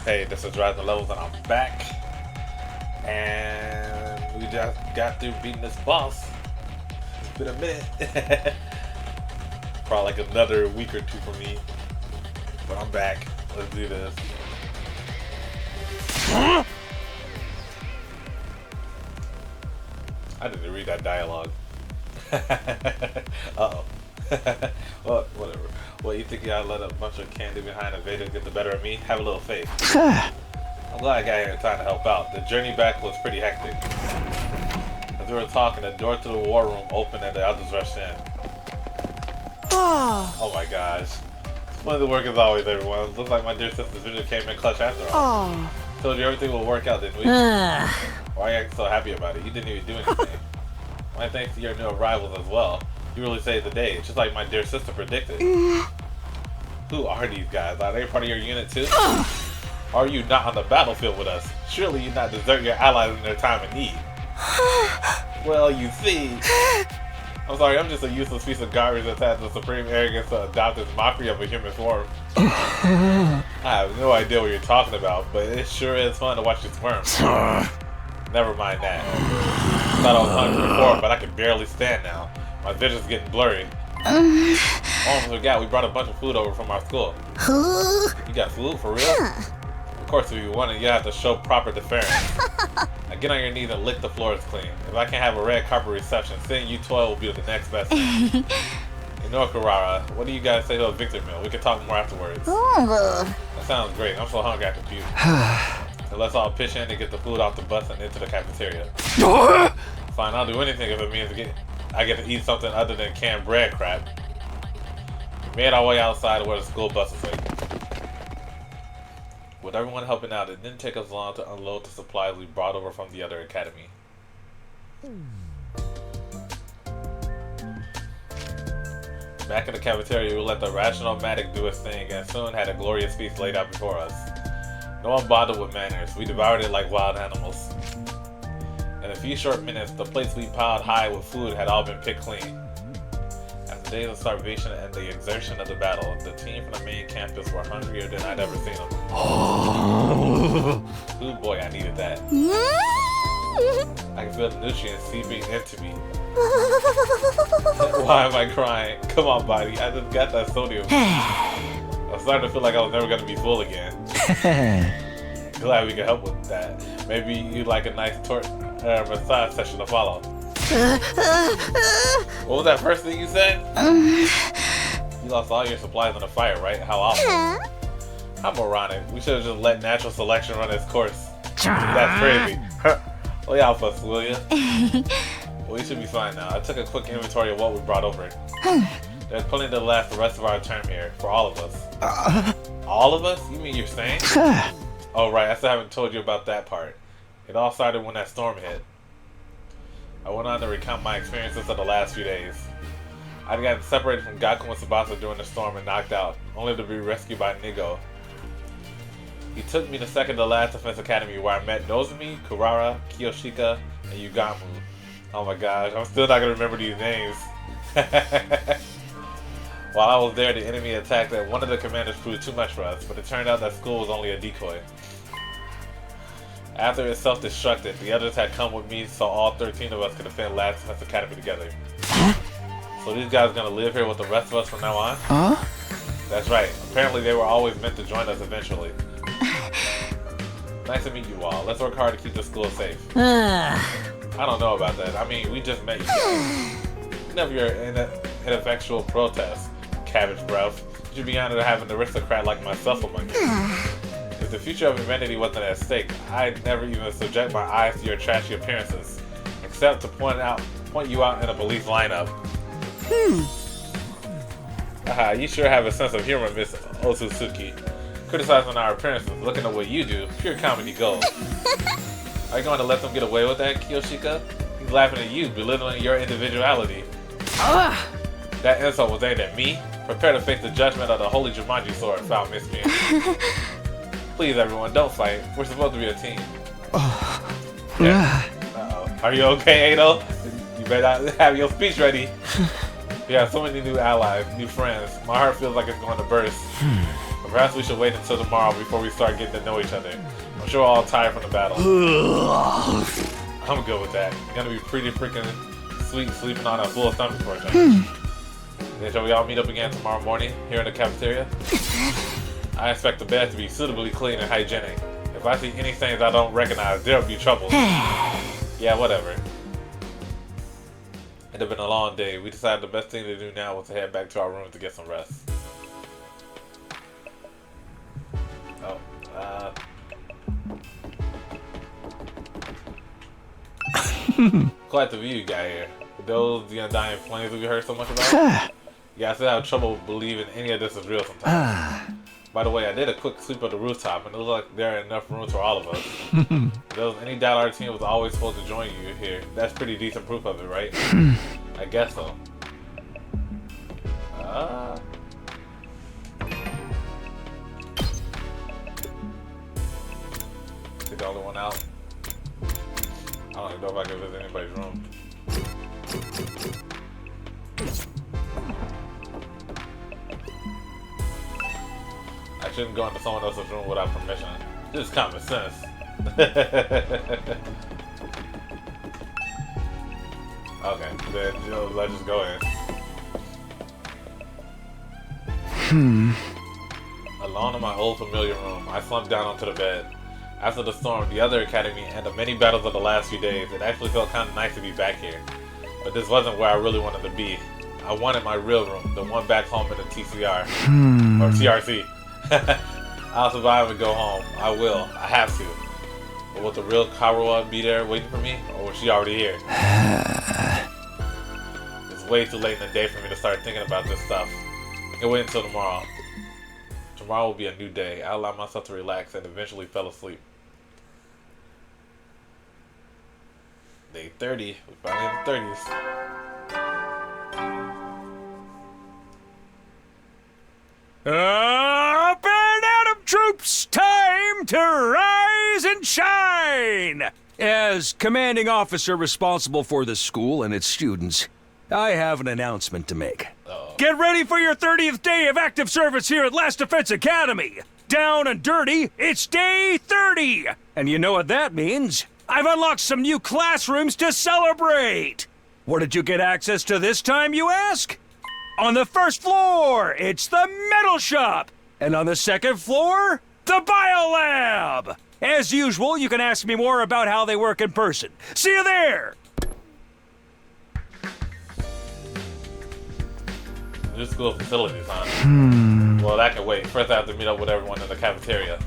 Hey, this is Rising Levels and I'm back. And we just got through beating this boss. It's been a minute. Probably like another week or two for me. But I'm back. Let's do this. I didn't read that dialogue. Uh-oh. Well, whatever. Well, you think y'all let a bunch of candy behind invaders get the better of me? Have a little faith. I'm glad I got here in time to help out. The journey back was pretty hectic. As we were talking, the door to the war room opened and the others rushed in. Oh my gosh. Splendid work as always, everyone. Looks like my dear sister's vision came in clutch after all. Told you everything will work out, didn't we? Why are you acting so happy about it? You didn't even do anything. My thanks to your new arrivals as well. You really saved the day, just like my dear sister predicted. Who are these guys? Are they part of your unit too? Are you not on the battlefield with us? Surely you not desert your allies in their time of need. Well, you see. I'm sorry, I'm just a useless piece of garbage that has the supreme arrogance to adopt this mockery of a human form. I have no idea what you're talking about, but it sure is fun to watch you squirm. Never mind that. I thought I was hungry before, but I can barely stand now. My vision's getting blurry. Almost forgot we brought a bunch of food over from our school. You got food for real? Of course, if you want it, you have to show proper deference. Now get on your knees and lick the floors clean. If I can't have a red carpet reception, seeing you toil will be the next best thing. You know, Karara, what do you guys say to a victor meal? We can talk more afterwards. That sounds great. I'm so hungry I can puke. So let's all pitch in and get the food off the bus and into the cafeteria. Fine, I'll do anything if it means I get to eat something other than canned bread crap. We made our way outside where the school bus was waiting. With everyone helping out, it didn't take us long to unload the supplies we brought over from the other academy. Back in the cafeteria, we let the rational medic do his thing and soon had a glorious feast laid out before us. No one bothered with manners. We devoured it like wild animals. In a few short minutes, the plates we piled high with food had all been picked clean. After days of starvation and the exertion of the battle, the team from the main campus were hungrier than I'd ever seen them. Ooh boy, I needed that. I can feel the nutrients seeping into me. Why am I crying? Come on, body. I just got that sodium. I'm starting to feel like I was never going to be full again. Glad we can help with that. Maybe you'd like a nice massage session to follow. What was that first thing you said? You lost all your supplies in the fire, right? How awful. How moronic. We should have just let natural selection run its course. That's crazy. Lay out for us, will ya? Well, we should be fine now. I took a quick inventory of what we brought over. There's plenty to last the rest of our term here, for all of us. All of us? You mean you're saying? Oh right, I still haven't told you about that part. It all started when that storm hit. I went on to recount my experiences of the last few days. I'd gotten separated from Gaku and Tsubasa during the storm and knocked out, only to be rescued by Nigo. He took me to second to last defense academy where I met Nozomi, Kurara, Kiyoshika, and Yugamu. Oh my gosh, I'm still not gonna remember these names. While I was there, the enemy attacked and one of the commanders proved too much for us, but it turned out that school was only a decoy. After it self-destructed, the others had come with me so all 13 of us could defend Last Defense Academy together. So these guys are gonna live here with the rest of us from now on? That's right. Apparently they were always meant to join us eventually. Nice to meet you all. Let's work hard to keep the school safe. I don't know about that. I mean, we just met you guys. Never your ineffectual protest, cabbage breath. You should be honored to have an aristocrat like myself among you. If the future of humanity wasn't at stake, I'd never even subject my eyes to your trashy appearances, except to point you out in a police lineup. Aha, you sure have a sense of humor, Miss Otsutsuki. Criticizing our appearances, looking at what you do, pure comedy gold. Are you going to let them get away with that, Kiyoshika? He's laughing at you, belittling your individuality. That insult was aimed at me. Prepare to face the judgment of the holy Jumanji sword, foul miscreant. Please, everyone, don't fight. We're supposed to be a team. Uh-oh. Are you okay, Ado? You better have your speech ready. We have so many new allies, new friends. My heart feels like it's going to burst. Perhaps we should wait until tomorrow before we start getting to know each other. I'm sure we're all tired from the battle. I'm good with that. It's gonna be pretty freaking sweet sleeping on a full stomach for a change. Then shall we all meet up again tomorrow morning here in the cafeteria? I expect the bed to be suitably clean and hygienic. If I see any things I don't recognize, there'll be trouble. Yeah, whatever. It had been a long day. We decided the best thing to do now was to head back to our room to get some rest. Quite the view you got here. Those dying flames we heard so much about? Yeah, I still have trouble believing any of this is real sometimes. By the way, I did a quick sweep of the rooftop, and it looks like there are enough rooms for all of us. If there was any doubt our team was always supposed to join you here, that's pretty decent proof of it, right? I guess so. Is the only one out? I don't even know if I can visit anybody's room. I shouldn't go into someone else's room without permission. This is common sense. Okay, then let's just go in. Alone in my old familiar room, I slumped down onto the bed. After the storm, the other academy, and the many battles of the last few days, it actually felt kind of nice to be back here. But this wasn't where I really wanted to be. I wanted my real room, the one back home in the TCR. Or TRC. I'll survive and go home. I will. I have to. But will the real Karuwa be there waiting for me? Or was she already here? It's way too late in the day for me to start thinking about this stuff. I can wait until tomorrow. Tomorrow will be a new day. I allowed myself to relax and eventually fell asleep. Day 30. We're finally in the 30s. Up and Atom troops, time to rise and shine! As commanding officer responsible for the school and its students, I have an announcement to make. Get ready for your 30th day of active service here at Last Defense Academy! Down and dirty, it's day 30! And you know what that means? I've unlocked some new classrooms to celebrate! What did you get access to this time, you ask? On the first floor, it's the metal shop! And on the second floor, the biolab! As usual, you can ask me more about how they work in person. See you there! New school facilities, huh? Well, that can wait. First I have to meet up with everyone in the cafeteria.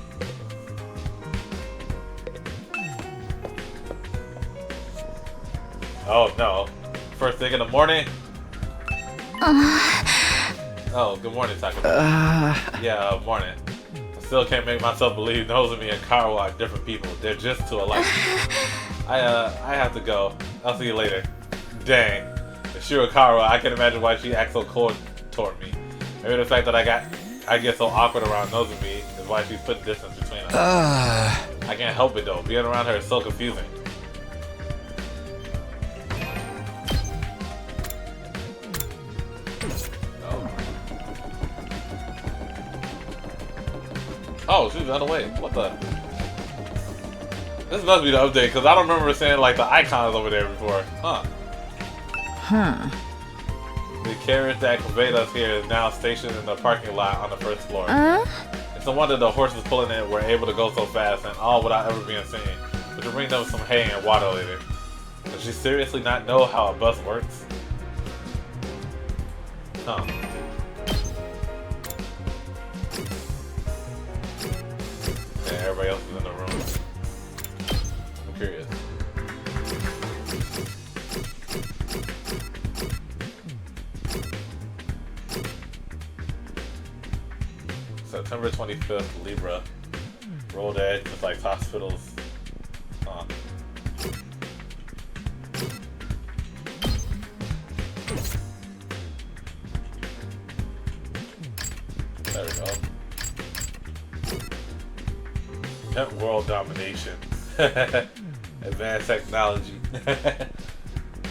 Oh no. First thing in the morning? Oh, good morning, Takuma. Yeah, morning. I still can't make myself believe Nozomi and Karuo are different people. They're just too alike. I have to go. I'll see you later. Dang. If she were Karuo, I can imagine why she acts so cold toward me. Maybe the fact that I get so awkward around Nozomi is why she's putting distance between us. I can't help it though. Being around her is so confusing. Oh, she's on the way. What the? This must be the update, because I don't remember seeing like the icons over there before. The carriage that conveyed us here is now stationed in the parking lot on the first floor. It's no wonder the horses pulling it were able to go so fast, and all without ever being seen. But to bring them some hay and water later. Does she seriously not know how a bus works? Yeah, everybody else is in the room. I'm curious. September 25th, Libra. Rolled edge, just like hospitals. There we go. World domination. Advanced technology.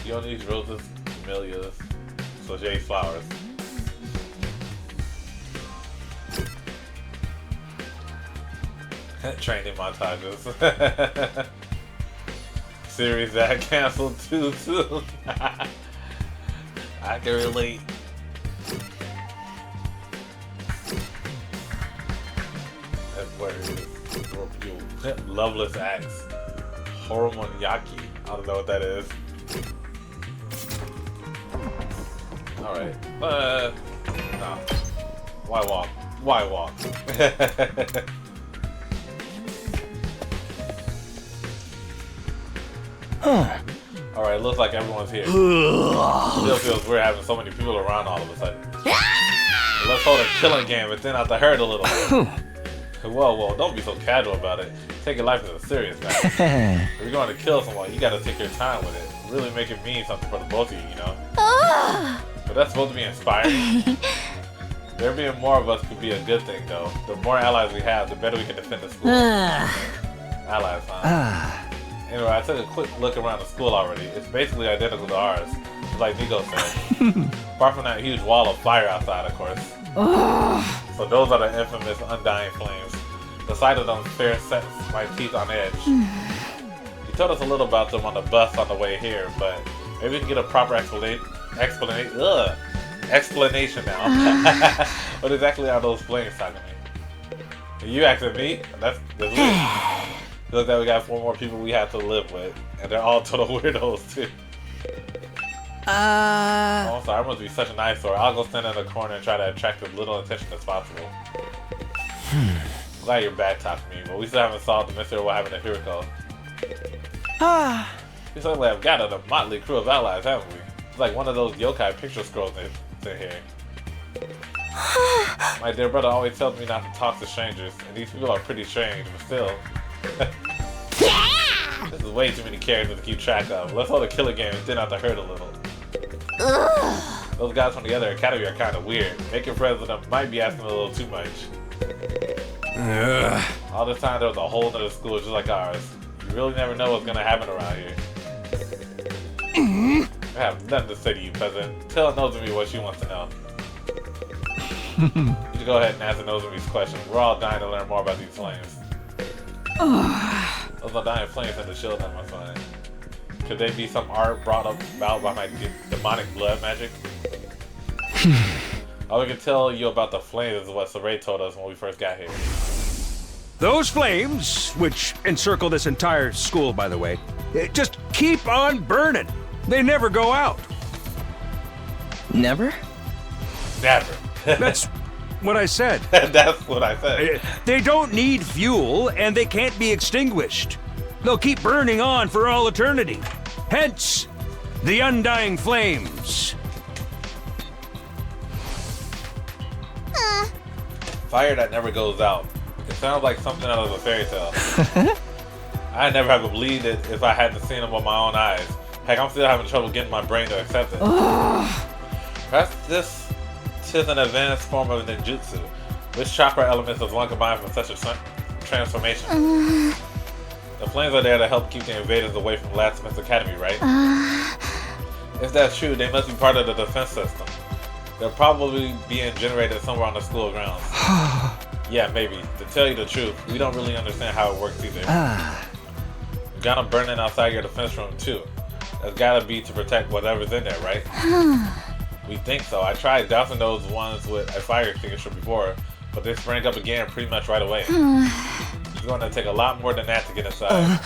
Peonies, roses, camellias, Soleil flowers. Training montages. Series that canceled too soon. I can relate. That's where it is. Loveless Axe. Horomonyaki. I don't know what that is. Alright. No. Why walk? Why walk? Alright, looks like everyone's here. Still feels weird having so many people around all of a sudden. Let's hold a killing game and thin out the herd a little. Whoa, don't be so casual about it. Take your life as a serious matter. If you're going to kill someone, you gotta take your time with it. Really make it mean something for the both of you, you know? But that's supposed to be inspiring. There being more of us could be a good thing, though. The more allies we have, the better we can defend the school. Allies, huh? Anyway, I took a quick look around the school already. It's basically identical to ours, like Nico said. Apart from that huge wall of fire outside, of course. So those are the infamous undying flames. The sight of them fair sets my teeth on edge. You told us a little about them on the bus on the way here, but maybe we can get a proper explanation now. What exactly are those flames talking to me? Are you asking me? That's weird. Look like we got 4 more people we have to live with, and they're all total weirdos too. Oh, I'm sorry, I must be such an eyesore. I'll go stand in the corner and try to attract as little attention as possible. I'm glad you're bad talking me, but we still haven't solved the mystery of what happened to Hiriko. We certainly have gathered a motley crew of allies, haven't we? It's like one of those yokai picture scrolls in here. My dear brother always tells me not to talk to strangers, and these people are pretty strange, but still. This is way too many characters to keep track of. Let's hold a killer game and thin out the herd a little. Those guys from the other academy are kind of weird. Making friends with them might be asking a little too much. All this time there was a whole other school just like ours. You really never know what's gonna happen around here. I have nothing to say to you, peasant. Tell Nozomi what she wants to know. You should go ahead and answer Nozomi's question. We're all dying to learn more about these flames. Those are dying flames in the shield on my phone. Could they be some art brought about by my demonic blood magic? All we can tell you about the flames is what Saray told us when we first got here. Those flames, which encircle this entire school, by the way, just keep on burning. They never go out. Never? Never. That's what I said. That's what I said. They don't need fuel, and they can't be extinguished. They'll keep burning on for all eternity. Hence, the undying flames. Fire that never goes out. It sounds like something out of a fairy tale. I never have believed it if I hadn't seen them with my own eyes. Heck, I'm still having trouble getting my brain to accept it. Perhaps this is an advanced form of ninjutsu. Which chakra elements does one combine for such a transformation? The flames are there to help keep the invaders away from Blacksmith's Academy, right? If that's true, they must be part of the defense system. They're probably being generated somewhere on the school grounds. Yeah, maybe. To tell you the truth, we don't really understand how it works either. You got them burning outside your defense room too. That's gotta be to protect whatever's in there, right? We think so. I tried dousing those ones with a fire extinguisher before, but they sprang up again pretty much right away. It's going to take a lot more than that to get inside.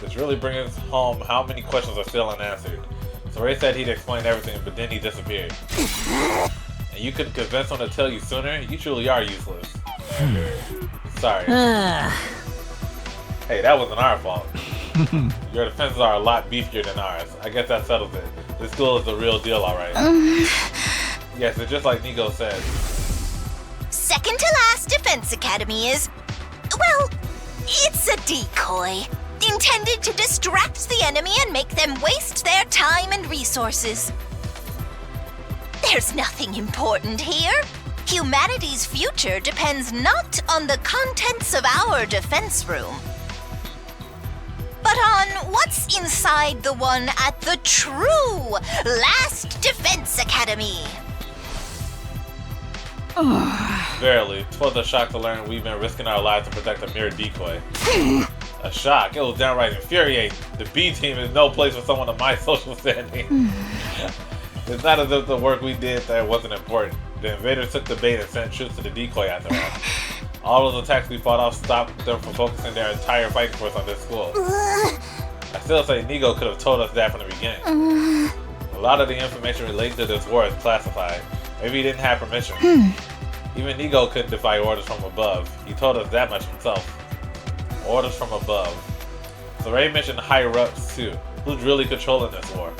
This really brings home how many questions are still unanswered. So Ray said he'd explain everything, but then he disappeared. And you couldn't convince him to tell you sooner? You truly are useless. Sorry. Hey, that wasn't our fault. Your defenses are a lot beefier than ours. I guess that settles it. This school is the real deal, alright. Yes, it's just like Nico said. Second to last defense academy is, well, it's a decoy. Intended to distract the enemy and make them waste their time and resources. There's nothing important here. Humanity's future depends not on the contents of our defense room, but on what's inside the one at the true Last Defense Academy. Verily, 'twas a shock to learn we've been risking our lives to protect a mere decoy. A shock. It was downright infuriating. The B team is no place for someone of my social standing. It's not as if the work we did there wasn't important. The invaders took the bait and sent troops to the decoy after all. All those attacks we fought off stopped them from focusing their entire fighting force on this school. I still say Nigo could have told us that from the beginning. A lot of the information related to this war is classified. Maybe he didn't have permission. Even Nigo couldn't defy orders from above. He told us that much himself. Orders from above. So Ray mentioned higher ups too. Who's really controlling this war?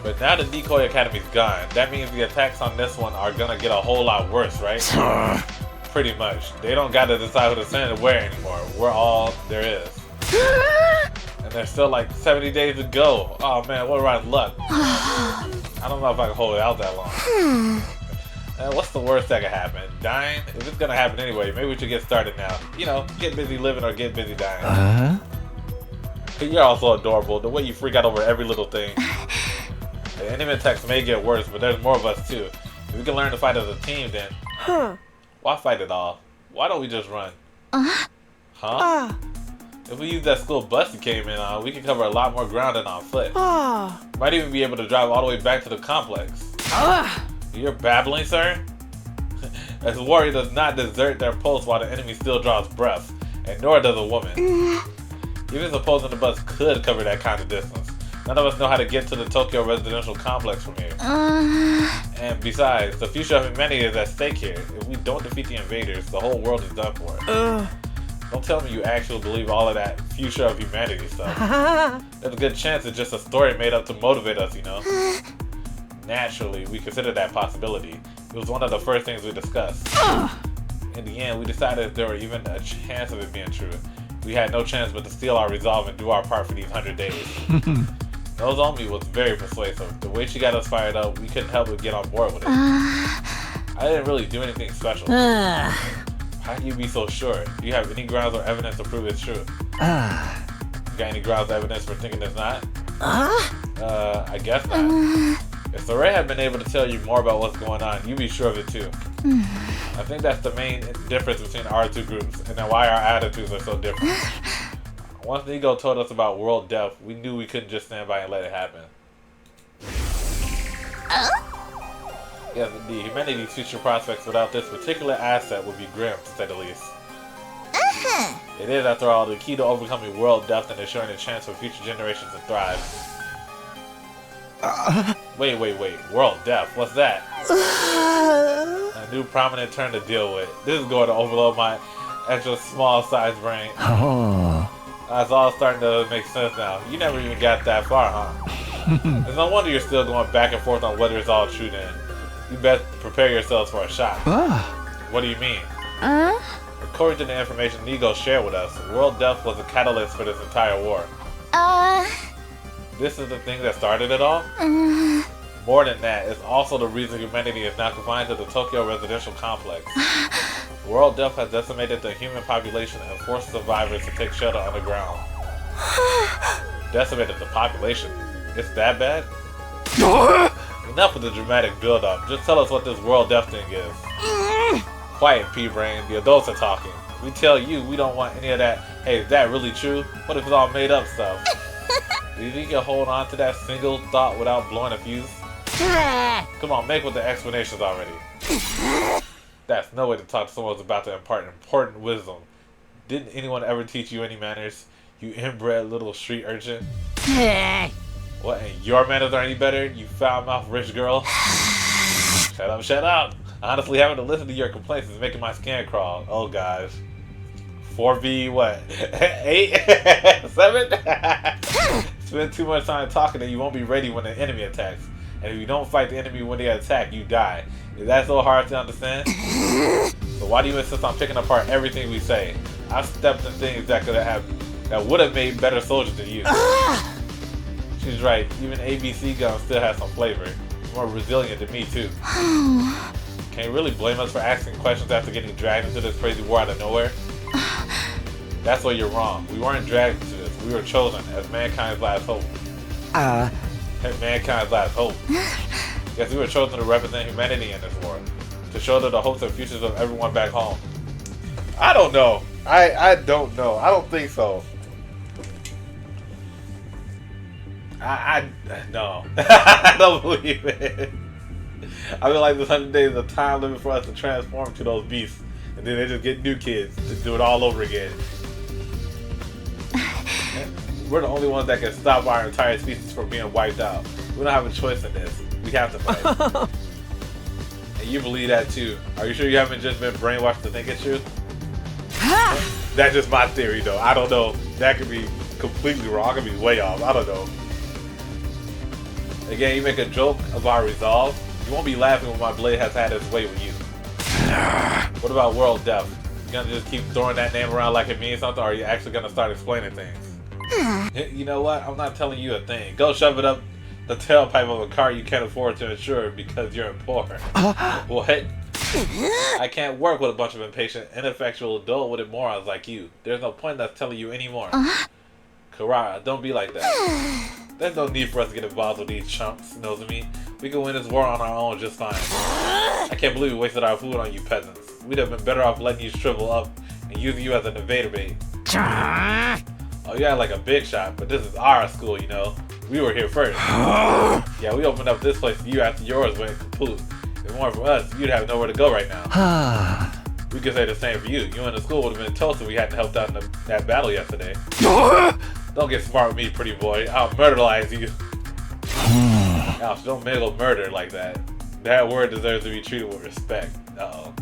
But now the Decoy Academy's gone. That means the attacks on this one are gonna get a whole lot worse, right? Pretty much. They don't gotta decide who to send and where anymore. We're all there is. And there's still like 70 days to go. Oh man, what a ride of luck. I don't know if I can hold it out that long. What's the worst that could happen? Dying? If it's gonna happen anyway, maybe we should get started now. You know, get busy living or get busy dying. You're also adorable. The way you freak out over every little thing. The enemy attacks may get worse, but there's more of us too. If we can learn to fight as a team, then why fight at all? Why don't we just run? Huh? If we use that school bus you came in on, we can cover a lot more ground than on foot. Might even be able to drive all the way back to the complex. You're babbling, sir? As a warrior does not desert their post while the enemy still draws breath, and nor does a woman. Even supposing the bus could cover that kind of distance, none of us know how to get to the Tokyo residential complex from here. And besides, the future of humanity is at stake here. If we don't defeat the invaders, the whole world is done for. Don't tell me you actually believe all of that future of humanity stuff. There's a good chance it's just a story made up to motivate us, you know? Naturally, we considered that possibility. It was one of the first things we discussed. In the end, we decided if there were even a chance of it being true, we had no chance but to steal our resolve and do our part for these 100 days. Nozomi was very persuasive. The way she got us fired up, we couldn't help but get on board with it. I didn't really do anything special. How can you be so sure? Do you have any grounds or evidence to prove it's true? You got any grounds or evidence for thinking it's not? I guess not. If Saray had been able to tell you more about what's going on, you'd be sure of it too. I think that's the main difference between our two groups, and then why our attitudes are so different. Once Nigo told us about world death, we knew we couldn't just stand by and let it happen. Yes, indeed. Humanity's future prospects without this particular asset would be grim, to say the least. It is, after all, the key to overcoming world death and ensuring a chance for future generations to thrive. Wait. World death? What's that? A new prominent term to deal with. This is going to overload my extra small sized brain. That's all starting to make sense now. You never even got that far, huh? It's no wonder you're still going back and forth on whether it's all true then. You best prepare yourselves for a shock. What do you mean? According to the information Nigo shared with us, world death was a catalyst for this entire war. This is the thing that started it all? More than that, it's also the reason humanity is now confined to the Tokyo residential complex. World death has decimated the human population and forced survivors to take shelter underground. Decimated the population? It's that bad? Enough of the dramatic build-up. Just tell us what this world death thing is. Quiet, P-Brain. The adults are talking. We tell you we don't want any of that, hey, is that really true? What if it's all made up stuff? Do you think you can hold on to that single thought without blowing a fuse? Come on, make with the explanations already. That's no way to talk to someone who's about to impart important wisdom. Didn't anyone ever teach you any manners? You inbred little street urchin? What, and your manners are any better, you foul-mouthed rich girl? Shut up. Honestly, having to listen to your complaints is making my skin crawl. Oh gosh. 4v what? 8? 7? Spend too much time talking and you won't be ready when the enemy attacks. And if you don't fight the enemy when they attack, you die. Is that so hard to understand? So why do you insist on picking apart everything we say? I've stepped in things that would have made better soldiers than you. She's right. Even ABC guns still have some flavor. More resilient than me too. Can you really blame us for asking questions after getting dragged into this crazy war out of nowhere? That's where you're wrong. We weren't dragged into this. We were chosen as mankind's last hope. Mankind's last hope. Yes, we were chosen to represent humanity in this war. to shoulder the hopes and futures of everyone back home. I don't know. I don't know. I don't think so. No. I don't believe it. I feel like this 100 days is a time limit for us to transform to those beasts, and then they just get new kids to do it all over again. We're the only ones that can stop our entire species from being wiped out. We don't have a choice in this. We have to fight. And you believe that too. Are you sure you haven't just been brainwashed to think it's true? That's just my theory though. I don't know. That could be completely wrong. I could be way off. I don't know. Again, you make a joke about resolve. You won't be laughing when my blade has had its way with you. What about world death? You gonna just keep throwing that name around like it means something, or are you actually gonna start explaining things? You know what? I'm not telling you a thing. Go shove it up the tailpipe of a car you can't afford to insure because you're poor. What? I can't work with a bunch of impatient, ineffectual, dull-witted morons like you. There's no point in us telling you anymore. Karara, don't be like that. There's no need for us to get involved with these chumps, knows me. We can win this war on our own just fine. I can't believe we wasted our food on you peasants. We'd have been better off letting you shrivel up and using you as an invader bait. Oh, you act like a big shot, but this is our school, you know. We were here first. Yeah, we opened up this place for you after yours went kaput. If it weren't for us, you'd have nowhere to go right now. We could say the same for you. You and the school would have been toast if we hadn't helped out in that battle yesterday. Don't get smart with me, pretty boy. I'll murderize you. Ouch, don't mingle murder like that. That word deserves to be treated with respect. Uh-oh.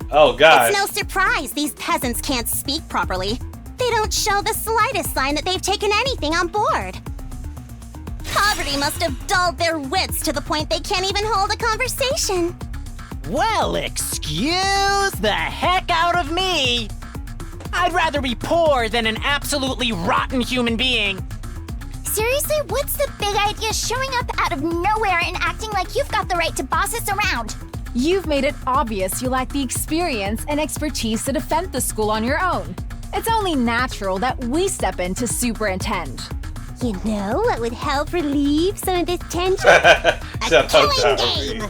Oh, God. It's no surprise these peasants can't speak properly. They don't show the slightest sign that they've taken anything on board. Poverty must have dulled their wits to the point they can't even hold a conversation. Well, excuse the heck out of me. I'd rather be poor than an absolutely rotten human being. Seriously, what's the big idea showing up out of nowhere and acting like you've got the right to boss us around? You've made it obvious you lack the experience and expertise to defend the school on your own. It's only natural that we step in to superintend. You know what would help relieve some of this tension? A killing game!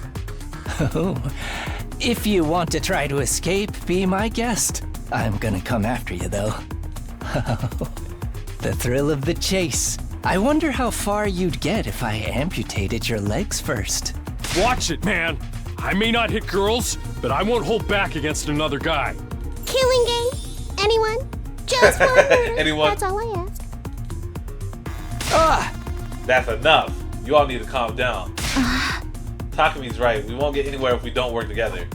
Oh, if you want to try to escape, be my guest. I'm gonna come after you, though. The thrill of the chase. I wonder how far you'd get if I amputated your legs first. Watch it, man. I may not hit girls, but I won't hold back against another guy. Killing game? Anyone? Just one word. Anyone? That's all I ask. That's enough. You all need to calm down. Takami's right. We won't get anywhere if we don't work together.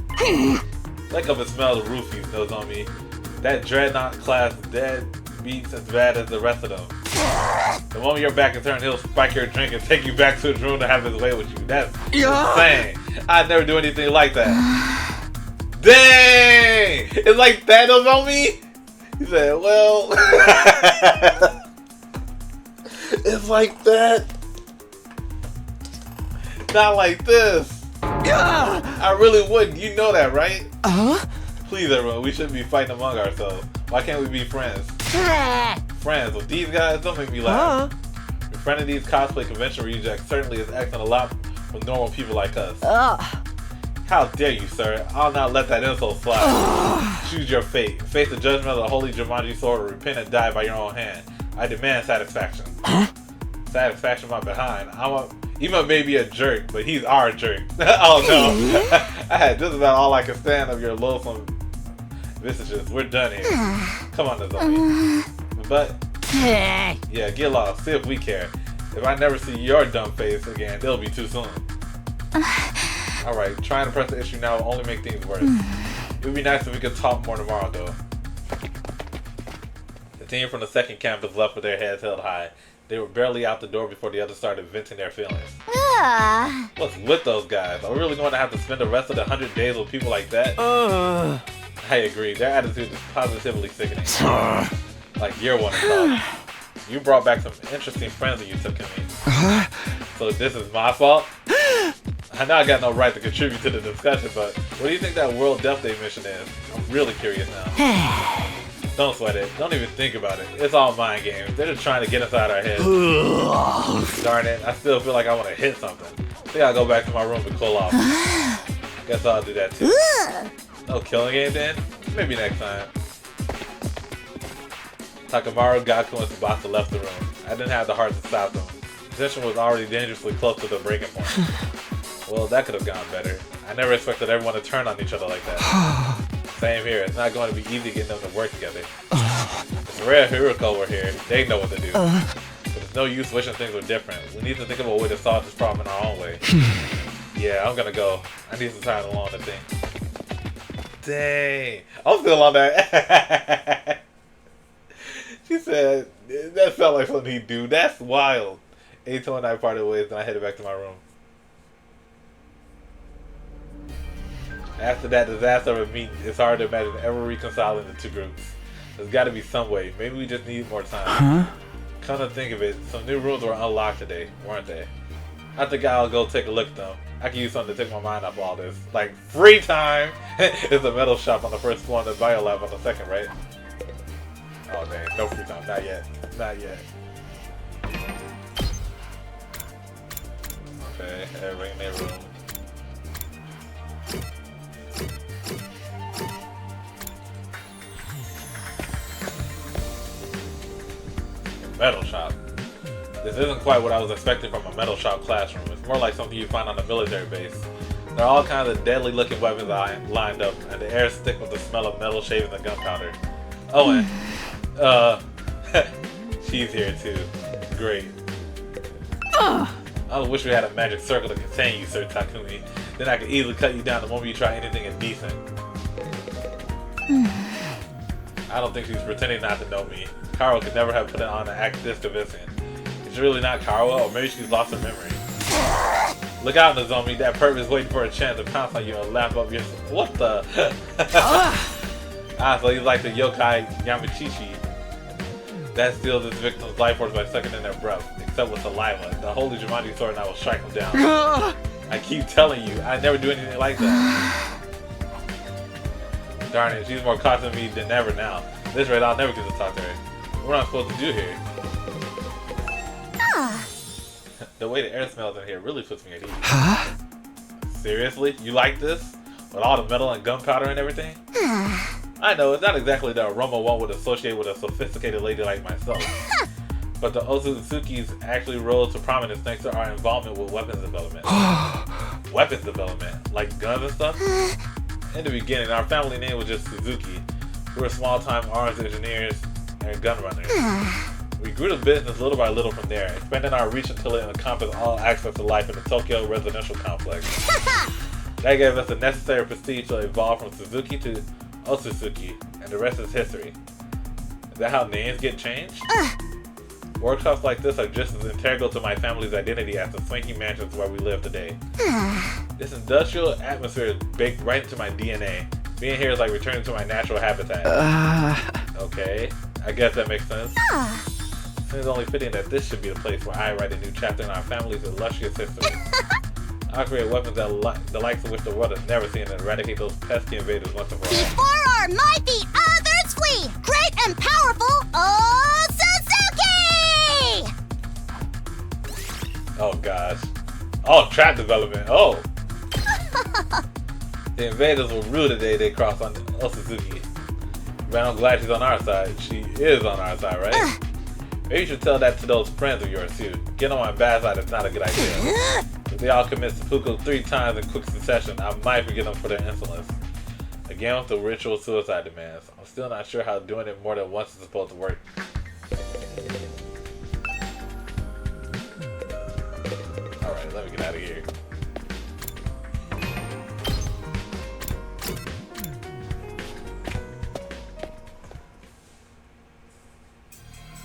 Like up and smell the roofies nose on me. That dreadnought class dead beats as bad as the rest of them. The moment your back is turned, he'll spike your drink and take you back to his room to have his way with you. That's insane. I'd never do anything like that. Dang! It's like Thanos on me? He said, well... it's like that. Not like this. I really wouldn't. You know that, right? Please, everyone. We shouldn't be fighting among ourselves. Why can't we be friends? Friends with these guys? Don't make me laugh. Befriending these cosplay convention rejects certainly is acting a lot from normal people like us. How dare you, sir? I'll not let that insult slide. Choose your fate. Face the judgment of the holy Jumanji sword or repent and die by your own hand. I demand satisfaction. Satisfaction my behind. He might maybe a jerk, but he's our jerk. Oh no. I had just about all I can stand of your loathsome visages. We're done here. Come on, Nozomi. But, yeah, get lost. See if we care. If I never see your dumb face again, it'll be too soon. Alright, trying to press the issue now will only make things worse. It would be nice if we could talk more tomorrow, though. The team from the second campus left with their heads held high. They were barely out the door before the others started venting their feelings. What's with those guys? Are we really going to have to spend the rest of the 100 days with people like that? I agree. Their attitude is positively sickening. Like you're one of them. You brought back some interesting friends that you took to me. So this is my fault? I know I got no right to contribute to the discussion, but what do you think that World Death Day mission is? I'm really curious now. Don't sweat it. Don't even think about it. It's all mind games. They're just trying to get inside our heads. Darn it. I still feel like I want to hit something. I think I'll go back to my room to cool off. Guess I'll do that too. No killing it then? Maybe next time. Takamaru, Gaku, and Tsubasa left the room. I didn't have the heart to stop them. The tension was already dangerously close to the breaking point. Well, that could have gone better. I never expected everyone to turn on each other like that. Same here. It's not going to be easy getting them to work together. If Rhea and Hiroko were here, they know what to do. But it's no use wishing things were different. We need to think of a way to solve this problem in our own way. Yeah, I'm gonna go. I need some time alone to think. Dang. I'm still on that. She said, that felt like something he'd do. That's wild. Eito and I parted ways, and I headed back to my room. After that disaster of a meeting, it's hard to imagine ever reconciling the two groups. There's got to be some way. Maybe we just need more time. Come to think of it, some new rooms were unlocked today, weren't they? I think I'll go take a look though. I can use something to take my mind off all this. Like free time! It's a metal shop on the first floor and the bio lab on the second, right? Oh dang, no free time. Not yet. Not yet. Okay, everybody in their room. Metal shop. This isn't quite what I was expecting from a metal shop classroom. It's more like something you find on a military base. There are all kinds of deadly looking weapons lined up, and the air is thick with the smell of metal shaving and gunpowder. Oh, and she's here too. Great. I wish we had a magic circle to contain you, Sir Takumi. Then I could easily cut you down the moment you try anything indecent. I don't think she's pretending not to know me. Karo could never have put it on to act this convincing. It's really not Karo, or maybe she's lost her memory. Look out, Nozomi. That perp is waiting for a chance to pounce on you and lap up your... What the? So he's like the yokai Yamachichi that steals his victim's life force by sucking in their breath, except with saliva. The holy Jumanji sword and I will strike him down. I keep telling you, I never do anything like that. Darn it, she's more cautious than me than ever now. At this rate, I'll never get to talk to her. What am I supposed to do here? The way the air smells in here really puts me at ease. Seriously? You like this? With all the metal and gunpowder and everything? I know, it's not exactly the aroma one would associate with a sophisticated lady like myself. But the Otsutsuki's actually rose to prominence thanks to our involvement with weapons development. Weapons development? Like guns and stuff? In the beginning, our family name was just Suzuki. We were small-time arms engineers and gun runners. We grew the business little by little from there, expanding our reach until it encompassed all aspects of life in the Tokyo residential complex. That gave us the necessary prestige to evolve from Suzuki to Otsutsuki, and the rest is history. Is that how names get changed? Workshops like this are just as integral to my family's identity as the swanky mansions where we live today. This industrial atmosphere is baked right into my DNA. Being here is like returning to my natural habitat. Okay, I guess that makes sense. Seems only fitting that this should be the place where I write a new chapter in our family's illustrious history. I'll create weapons that the likes of which the world has never seen and eradicate those pesky invaders once and for all. Before our mighty others flee, great and powerful Suzuki! Oh gosh. Oh, trap development. Oh. The invaders were rude today they crossed on Otsutsuki. But I'm glad she's on our side. She is on our side, right? Maybe you should tell that to those friends of yours too. Get on my bad side is not a good idea. If they all commit seppuku 3 times in quick succession, I might forgive them for their insolence. Again with the ritual suicide demands. I'm still not sure how doing it more than once is supposed to work. Alright, let me get out of here.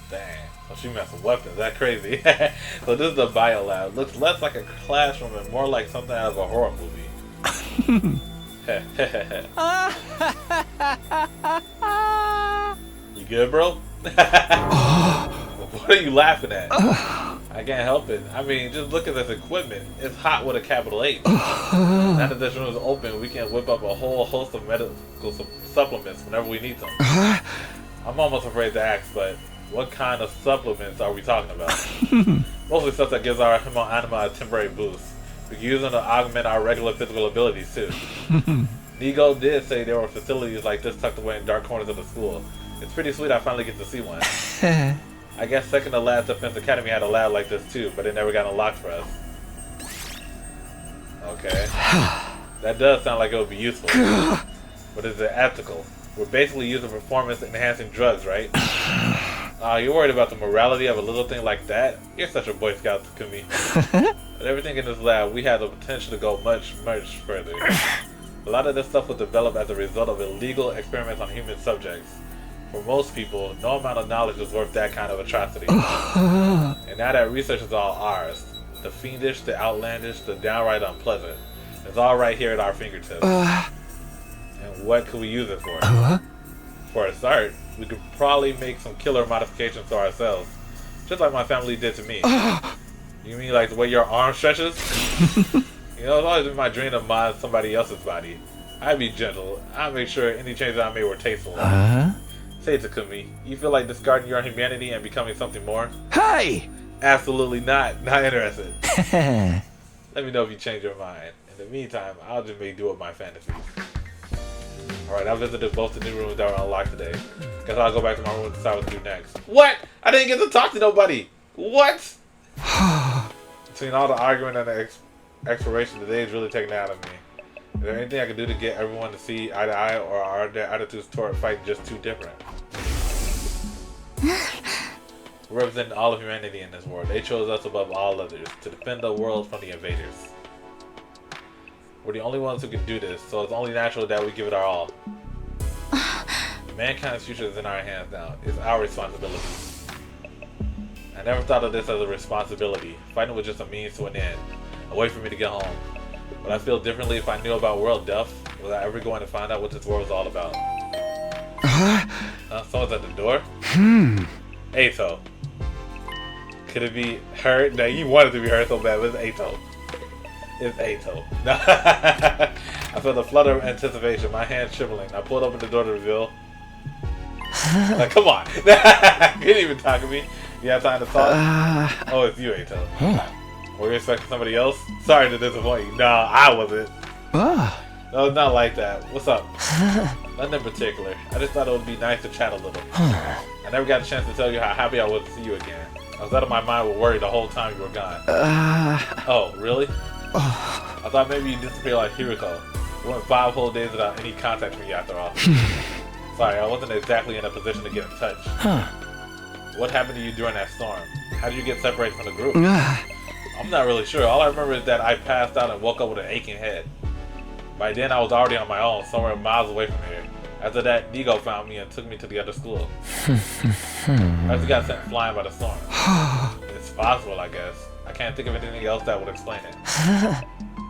Dang. So she messed with weapons. That's crazy. So this is the bio lab. Looks less like a classroom and more like something out of a horror movie. You good, bro? What are you laughing at? I can't help it. I mean, just look at this equipment. It's hot with a capital H. Now that this room is open, we can whip up a whole host of medical supplements whenever we need them. I'm almost afraid to ask, but what kind of supplements are we talking about? Mostly stuff that gives our Hemo Anima a temporary boost. We can use them to augment our regular physical abilities too. Nigo did say there were facilities like this tucked away in dark corners of the school. It's pretty sweet I finally get to see one. I guess second to last Defense Academy had a lab like this too, but it never got unlocked for us. Okay. That does sound like it would be useful. But is it ethical? We're basically using performance-enhancing drugs, right? You're worried about the morality of a little thing like that? You're such a Boy Scout to me. But everything in this lab, we have the potential to go much, much further. A lot of this stuff was developed as a result of illegal experiments on human subjects. For most people, no amount of knowledge is worth that kind of atrocity. And now that research is all ours. The fiendish, the outlandish, the downright unpleasant. It's all right here at our fingertips. And what could we use it for? For a start, we could probably make some killer modifications to ourselves. Just like my family did to me. You mean like the way your arm stretches? You know, it's always been my dream to mod somebody else's body. I'd be gentle. I'd make sure any changes I made were tasteful. Say it to Kumi. You feel like discarding your humanity and becoming something more? Hey! Absolutely not. Not interested. Let me know if you change your mind. In the meantime, I'll just make do with my fantasies. Alright, I visited both the new rooms that were unlocked today. Guess I'll go back to my room and decide what to do next. What? I didn't get to talk to nobody! What? Between all the argument and the exploration, the day is really taking it out of me. Is there anything I can do to get everyone to see eye to eye, or are their attitudes toward fighting just too different? We're representing all of humanity in this world. They chose us above all others to defend the world from the invaders. We're the only ones who can do this, so it's only natural that we give it our all. Mankind's future is in our hands now. It's our responsibility. I never thought of this as a responsibility. Fighting was just a means to an end. A way for me to get home. Would I feel differently if I knew about world death? Was I ever going to find out what this world was all about? Someone's at the door? Ato. Could it be her? No, you wanted to be her so bad, but it's Ato. It's Ato. I felt a flutter of anticipation, my hands shivering. I pulled open the door to reveal. Like, come on. You didn't even talk to me. You have time to talk? Oh, it's you, Ato. Were you expecting somebody else? Sorry to disappoint you. No, I wasn't. No, it's not like that. What's up? Nothing in particular. I just thought it would be nice to chat a little. I never got a chance to tell you how happy I was to see you again. I was out of my mind with worry the whole time you were gone. Oh, really? I thought maybe you disappeared like Hiriko. It went 5 whole days without any contact from you after all. Sorry, I wasn't exactly in a position to get in touch. What happened to you during that storm? How did you get separated from the group? I'm not really sure. All I remember is that I passed out and woke up with an aching head. By then I was already on my own, somewhere miles away from here. After that, Nigo found me and took me to the other school. I just got sent flying by the storm. It's possible, I guess. I can't think of anything else that would explain it.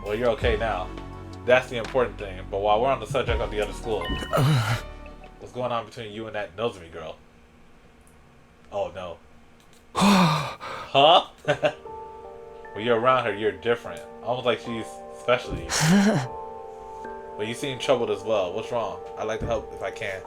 Well, you're okay now. That's the important thing. But while we're on the subject of the other school, what's going on between you and that Nozomi girl? Oh no. Huh? When you're around her, you're different. Almost like she's special to you. But you seem troubled as well. What's wrong? I'd like to help if I can.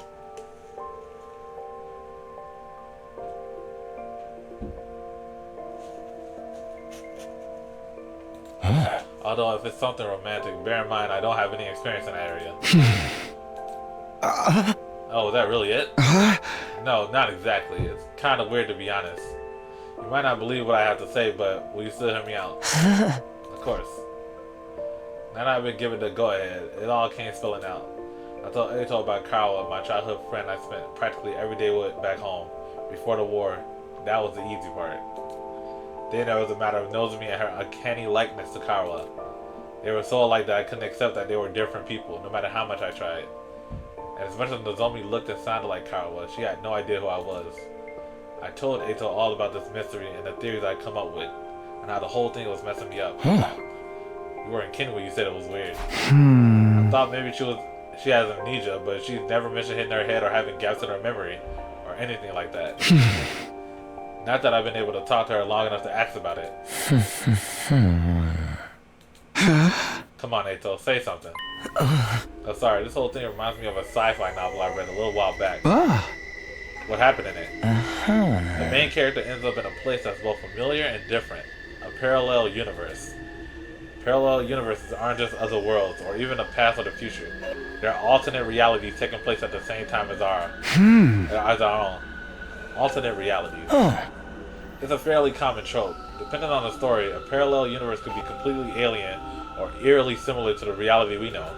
Although if it's something romantic, bear in mind I don't have any experience in that area. Oh, is that really it? No, not exactly. It's kind of weird to be honest. You might not believe what I have to say, but will you still hear me out? Of course. Now that I've been given the go-ahead, it all came spilling out. I told Ato about Kawa, my childhood friend I spent practically every day with back home. Before the war, that was the easy part. Then there was a matter of Nozomi and her uncanny likeness to Kawa. They were so alike that I couldn't accept that they were different people, no matter how much I tried. And as much as Nozomi looked and sounded like Kawa, she had no idea who I was. I told Ato all about this mystery and the theories I'd come up with, and how the whole thing was messing me up. You weren't kidding when you said it was weird. I thought maybe she has amnesia, but she's never mentioned hitting her head or having gaps in her memory, or anything like that. Not that I've been able to talk to her long enough to ask about it. Come on, Ato, say something. Oh, sorry, this whole thing reminds me of a sci-fi novel I read a little while back. What happened in it? The main character ends up in a place that's both familiar and different. A parallel universe. Parallel universes aren't just other worlds, or even a past or the future. They're alternate realities taking place at the same time as our own. Alternate realities. It's a fairly common trope. Depending on the story, a parallel universe could be completely alien or eerily similar to the reality we know.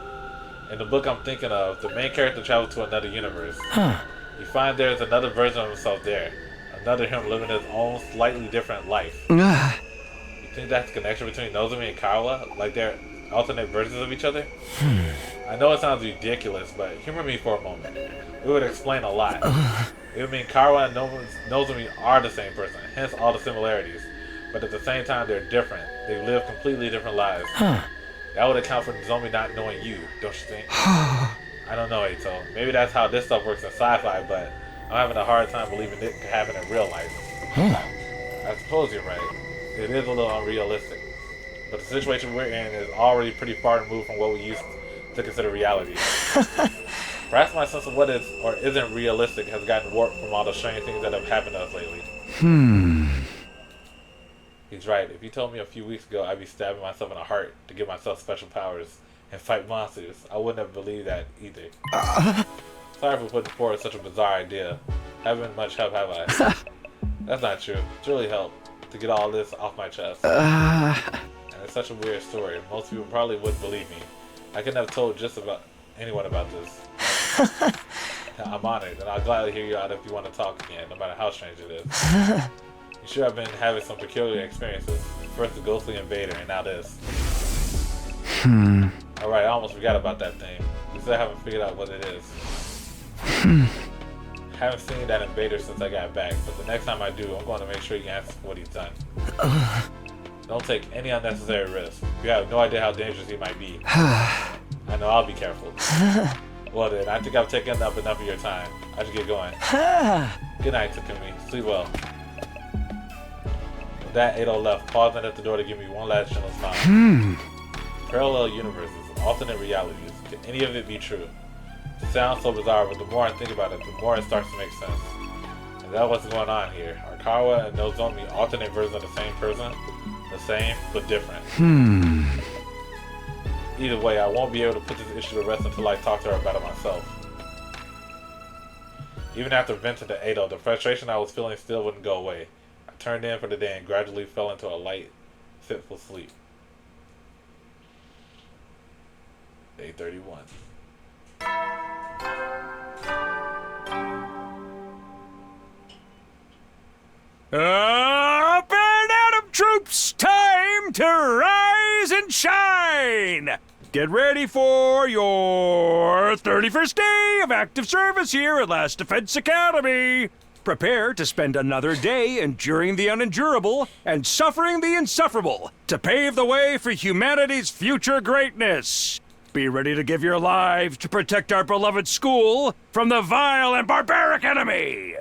In the book I'm thinking of, the main character travels to another universe. You find there's another version of himself there. Another him living his own slightly different life. You think that's the connection between Nozomi and Kawa? Like they're alternate versions of each other? I know it sounds ridiculous, but humor me for a moment. It would explain a lot. It would mean Kawa and Nozomi are the same person, hence all the similarities. But at the same time, they're different. They live completely different lives. That would account for Nozomi not knowing you, don't you think? I don't know, Eito. Maybe that's how this stuff works in sci-fi, but I'm having a hard time believing it could happen in real life. I suppose you're right. It is a little unrealistic. But the situation we're in is already pretty far removed from what we used to consider reality. Perhaps my sense of what is or isn't realistic has gotten warped from all the strange things that have happened to us lately. He's right. If you told me a few weeks ago I'd be stabbing myself in the heart to give myself special powers and fight monsters, I wouldn't have believed that either. Sorry for putting forward such a bizarre idea. Haven't been much help, have I? That's not true. It's really helped to get all this off my chest. And it's such a weird story. Most people probably wouldn't believe me. I couldn't have told just about anyone about this. I'm honored, and I'll gladly hear you out if you want to talk again, no matter how strange it is. You sure have been having some peculiar experiences. First the ghostly invader, and now this. Alright, I almost forgot about that thing. We still haven't figured out what it is. Haven't seen that invader since I got back, but the next time I do, I'm going to make sure he answers for what he's done. Don't take any unnecessary risks. You have no idea how dangerous he might be. I know, I'll be careful. Well then, I think I've taken up enough of your time. I should get going. Good night, Takumi. Sleep well. With that, Eito left, pausing at the door to give me one last gentle smile. Parallel universes, alternate realities. Could any of it be true? It sounds so bizarre, but the more I think about it, the more it starts to make sense. And that's what's going on here. Are Kawa and Nozomi alternate versions of the same person? The same, but different. Either way, I won't be able to put this issue to rest until I talk to her about it myself. Even after venting to Eito, the frustration I was feeling still wouldn't go away. I turned in for the day and gradually fell into a light, fitful sleep. Day 31. Up and Atom troops, time to rise and shine! Get ready for your 31st day of active service here at Last Defense Academy. Prepare to spend another day enduring the unendurable and suffering the insufferable to pave the way for humanity's future greatness. Be ready to give your lives to protect our beloved school from the vile and barbaric enemy.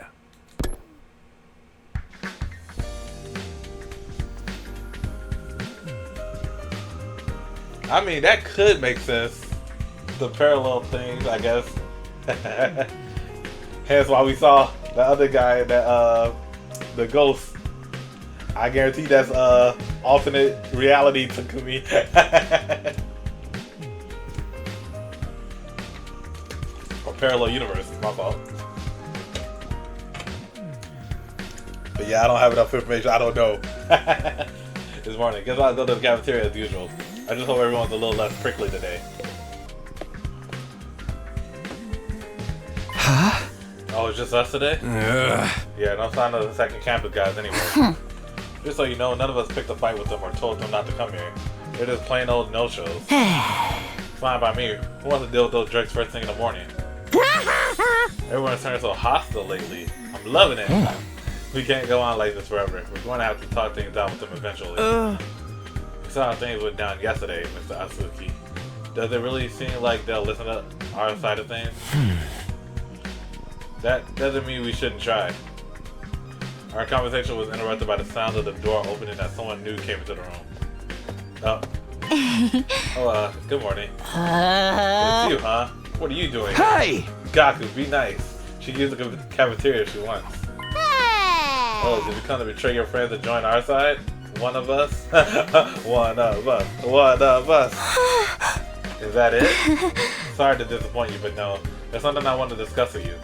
I mean, that could make sense. The parallel things, I guess. Hence why we saw the other guy, that the ghost. I guarantee that's alternate reality to me. Or parallel universe, my fault. But yeah, I don't have enough information. I don't know. This morning, guess I'll go to the cafeteria as usual. I just hope everyone's a little less prickly today. Huh? Oh, it's just us today? Yeah, no sign of the second campus guys anyway. Just so you know, none of us picked a fight with them or told them not to come here. They're just plain old no-shows. Fine by me. Who wants to deal with those jerks first thing in the morning? Everyone's turning so hostile lately. I'm loving it. We can't go on like this forever. We're going to have to talk things out with them eventually. We saw how things went down yesterday, Mr. Asuki. Does it really seem like they'll listen to our side of things? That doesn't mean we shouldn't try. Our conversation was interrupted by the sound of the door opening as someone new came into the room. Good morning. It's you, huh? What are you doing? Hey! Gaku, be nice. She can use the cafeteria if she wants. Oh, did you come to betray your friends and join our side? One of us? One of us. One of us. Is that it? Sorry to disappoint you, but no. There's something I want to discuss with you.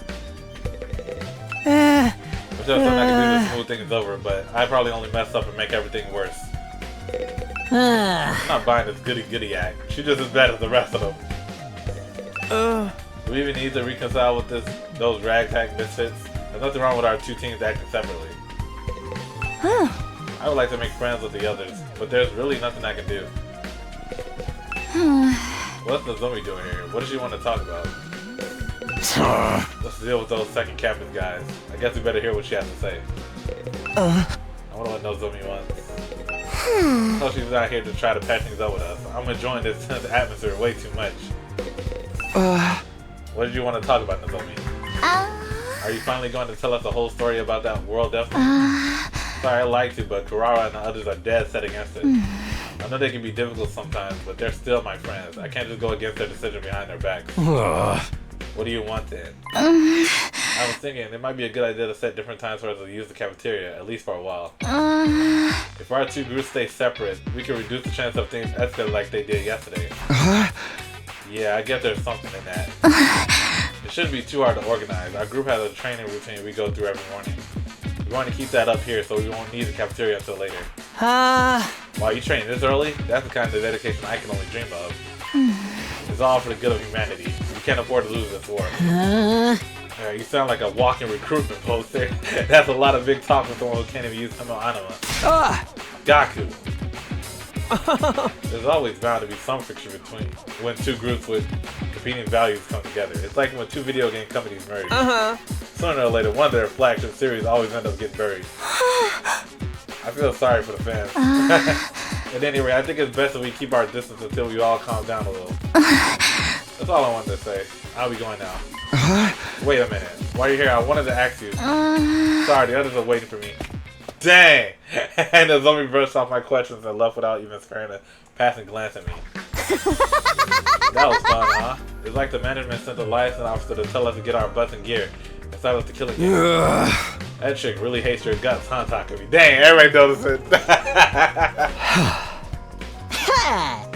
There's just something I can do to smooth things over, but I probably only mess up and make everything worse. I'm not buying this goody-goody act. She's just as bad as the rest of them. Do we even need to reconcile with those ragtag misfits? There's nothing wrong with our two teams acting separately. I would like to make friends with the others, but there's really nothing I can do. What's the zombie doing here? What does she want to talk about? What's the deal with those second captain guys? I guess we better hear what she has to say. I wonder what Nozomi wants. So she's out here to try to patch things up with us. I'm enjoying this tense atmosphere way too much. What did you want to talk about, Nozomi? Are you finally going to tell us the whole story about that world death? Sorry, I like to, but Kurara and the others are dead set against it. I know they can be difficult sometimes, but they're still my friends. I can't just go against their decision behind their backs. What do you want then? I was thinking it might be a good idea to set different times for us to use the cafeteria, at least for a while. If our two groups stay separate, we can reduce the chance of things escalating like they did yesterday. Yeah, I guess there's something in that. It shouldn't be too hard to organize. Our group has a training routine we go through every morning. We want to keep that up here so we won't need the cafeteria until later. Wow, you train this early? That's the kind of dedication I can only dream of. It's all for the good of humanity. We can't afford to lose this war. Yeah, you sound like a walking recruitment poster. That's a lot of big talk for someone who can't even use Tomo Anima. Gaku. There's always bound to be some friction between when two groups with competing values come together. It's like when two video game companies merge. Sooner or later, one of their flagship series always end up getting buried. I feel sorry for the fans. At any rate, I think it's best that we keep our distance until we all calm down a little. That's all I wanted to say. I'll be going now. Wait a minute. While you're here, I wanted to ask you. Sorry, the others are waiting for me. Dang! And the zombie brushed off my questions and left without even sparing a passing glance at me. That was fun, huh? It's like the management sent a liaison officer to tell us to get our butts in gear and start with the killing game. That chick really hates your guts, huh, Takumi? Dang, everybody noticed it.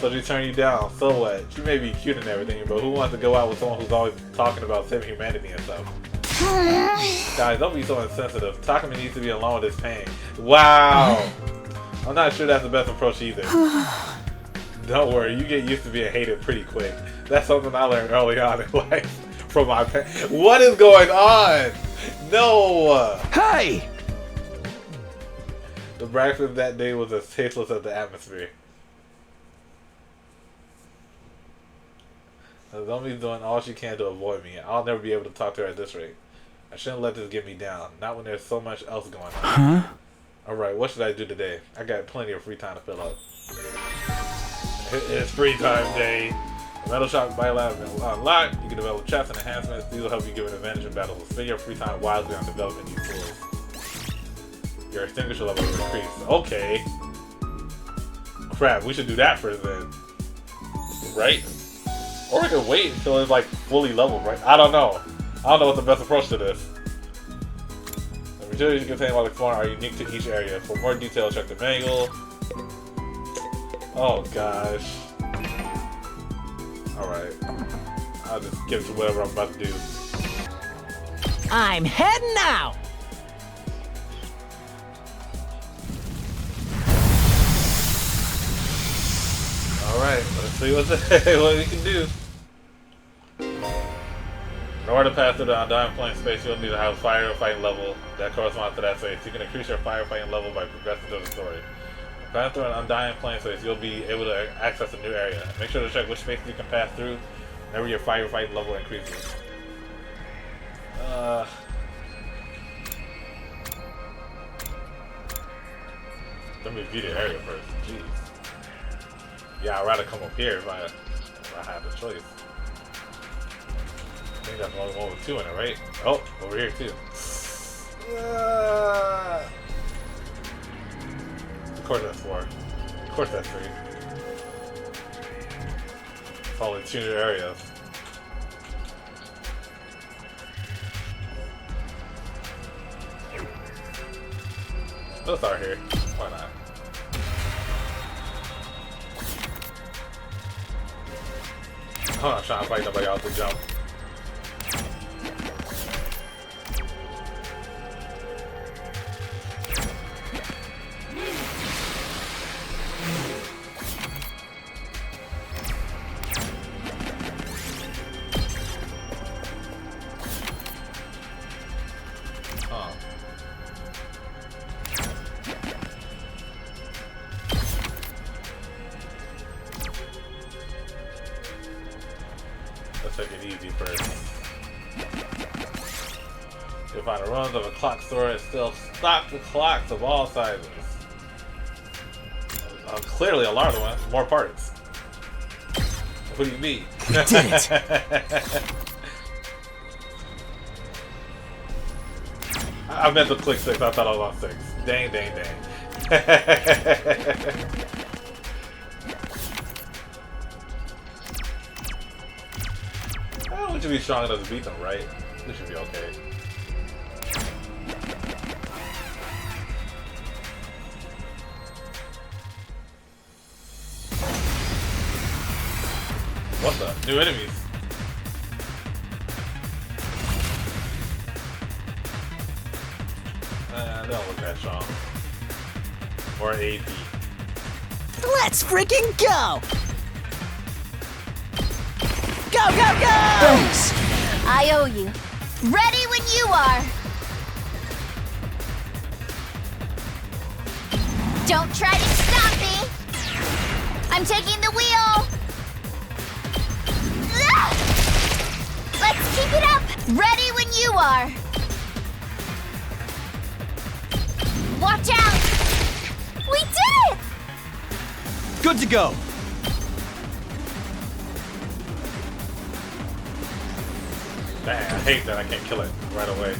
So she turned you down. So what? She may be cute and everything, but who wants to go out with someone who's always talking about saving humanity and stuff? Guys, don't be so insensitive. Takumi needs to be alone with his pain. Wow! I'm not sure that's the best approach either. Don't worry, you get used to being hated pretty quick. That's something I learned early on in life from my parents. What is going on? No! Hey! The breakfast that day was as tasteless as the atmosphere. The zombie's doing all she can to avoid me. I'll never be able to talk to her at this rate. I shouldn't let this get me down. Not when there's so much else going on. Alright, what should I do today? I got plenty of free time to fill up. It's free time day. The Metal Shock Biolab is unlocked. You can develop traps and enhancements. These will help you give an advantage in battles. Spend your free time wisely on developing these tools. Your extinguisher level will increase. Okay. Crap, we should do that first then. Right? Or we could wait until it's like fully leveled, right? I don't know. I don't know what the best approach to this. The materials you contain while exploring are unique to each area. For more details, check the manual. Oh gosh. Alright. I'll just get to whatever I'm about to do. I'm heading out! Alright, let's see what we can do. In order to pass through the undying flame space, you'll need to have a firefighting level that corresponds to that space. You can increase your firefighting level by progressing through the story. Pass through an undying flame space, you'll be able to access a new area. Make sure to check which spaces you can pass through whenever your firefighting level increases. Let me view the area first. Jeez. Yeah, I'd rather come up here if I had the choice. I think that's the only one with 2 in it, right? Oh, over here too. Of course that's 4. Of course that's 3. It's only 2 new areas. Let's start here. Why not? I'm not trying to fight nobody out the jump. Let's take it easy first. You'll find the ruins of a clock store and still stocked with clocks of all sizes. Clearly a larger one, more parts. What do you mean? We did it. I meant to click 6, I thought I was on 6. Dang, dang, dang. We should be strong enough to beat them, right? We should be okay. What the? New enemies. They don't look that strong. Or AP. Let's freaking go! Go, go, go! Thanks. I owe you. Ready when you are. Don't try to stop me. I'm taking the wheel. Ah! Let's keep it up. Ready when you are. Watch out. We did it. Good to go. Dang, I hate that I can't kill it right away.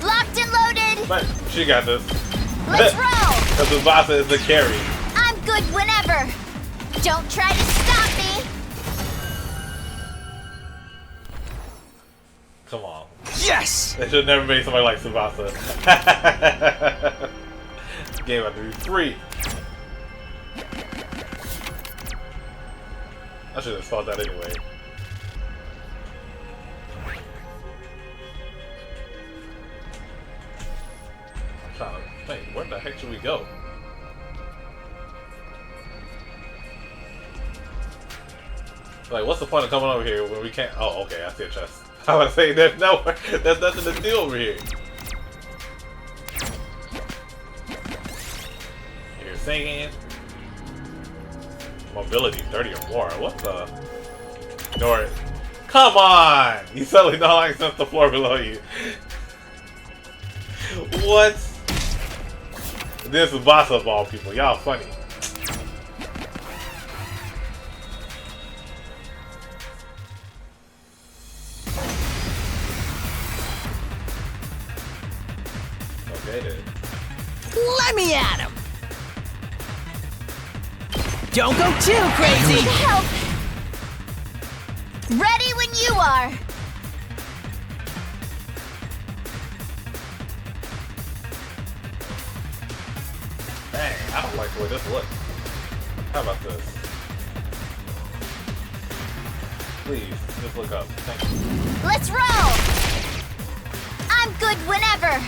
Locked and loaded. But she got this. Let's roll. Because Tsubasa is the carry. I'm good whenever. Don't try to stop me. Come on. Yes. They should have never made somebody like Tsubasa. Game about to be free. I should have thought that anyway. I'm trying to think, where the heck should we go? Like, what's the point of coming over here when we can't? Oh, okay, I see a chest. I was saying there's nowhere, there's nothing to do over here. You're singing. Mobility 30 or more. What the? Ignore it. Come on! You suddenly don't access the floor below you. What? This is boss of all people. Y'all funny. Okay then. Let me at him! Don't go too crazy! Help! Ready when you are. Dang, I don't like the way this looks. How about this? Please, just look up. Thank you. Let's roll! I'm good whenever.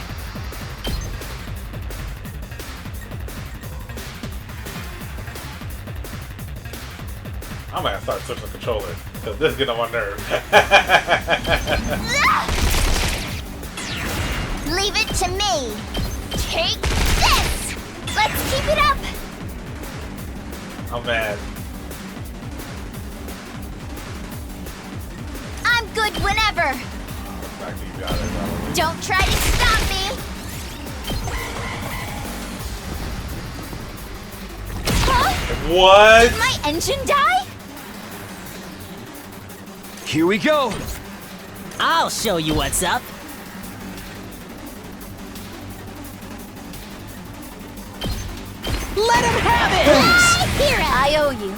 I'm gonna start switching controllers because this is getting on my nerve. Leave it to me. Take this! Let's keep it up! I'm mad. I'm good whenever. Back to you guys. Don't try to stop me. Huh? What? Did my engine die? Here we go. I'll show you what's up. Let him have it! Here, I owe you.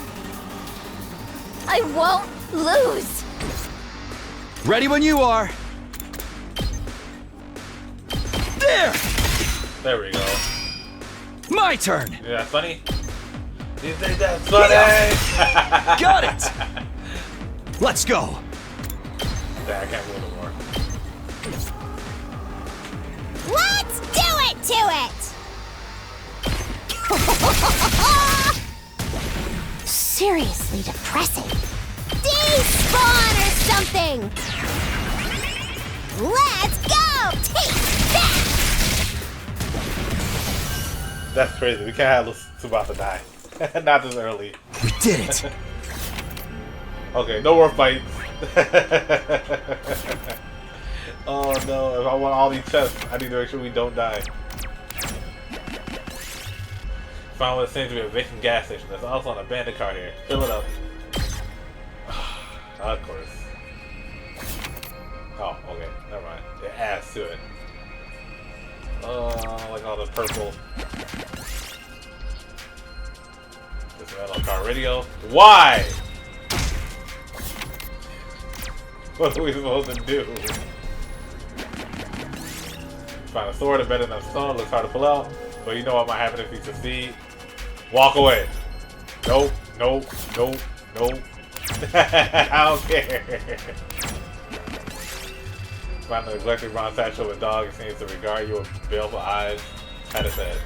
I won't lose. Ready when you are. There. There we go. My turn. Yeah, that's funny. You think that's funny? Got it. Let's go. Dang, I can't move no more. Let's do it to it! Seriously depressing. Despawn or something! Let's go! Take that! That's crazy. We can't have Tsubasa die. Not this early. We did it. Okay, no more fights. Oh no, if I want all these chests, I need to make sure we don't die. Found what seems to be a vacant gas station. There's also an abandoned car here. Fill it up. Of course. Oh, okay, never mind. It adds to it. Like all the purple. This metal car radio. Why? What are we supposed to do? Find a sword embedded in a stone. Looks hard to pull out. But you know what might happen if you succeed. Walk away. Nope, nope, nope, nope. I don't care. Find the neglected bronze statue of a dog. It seems to regard you with baleful eyes. Pat its head.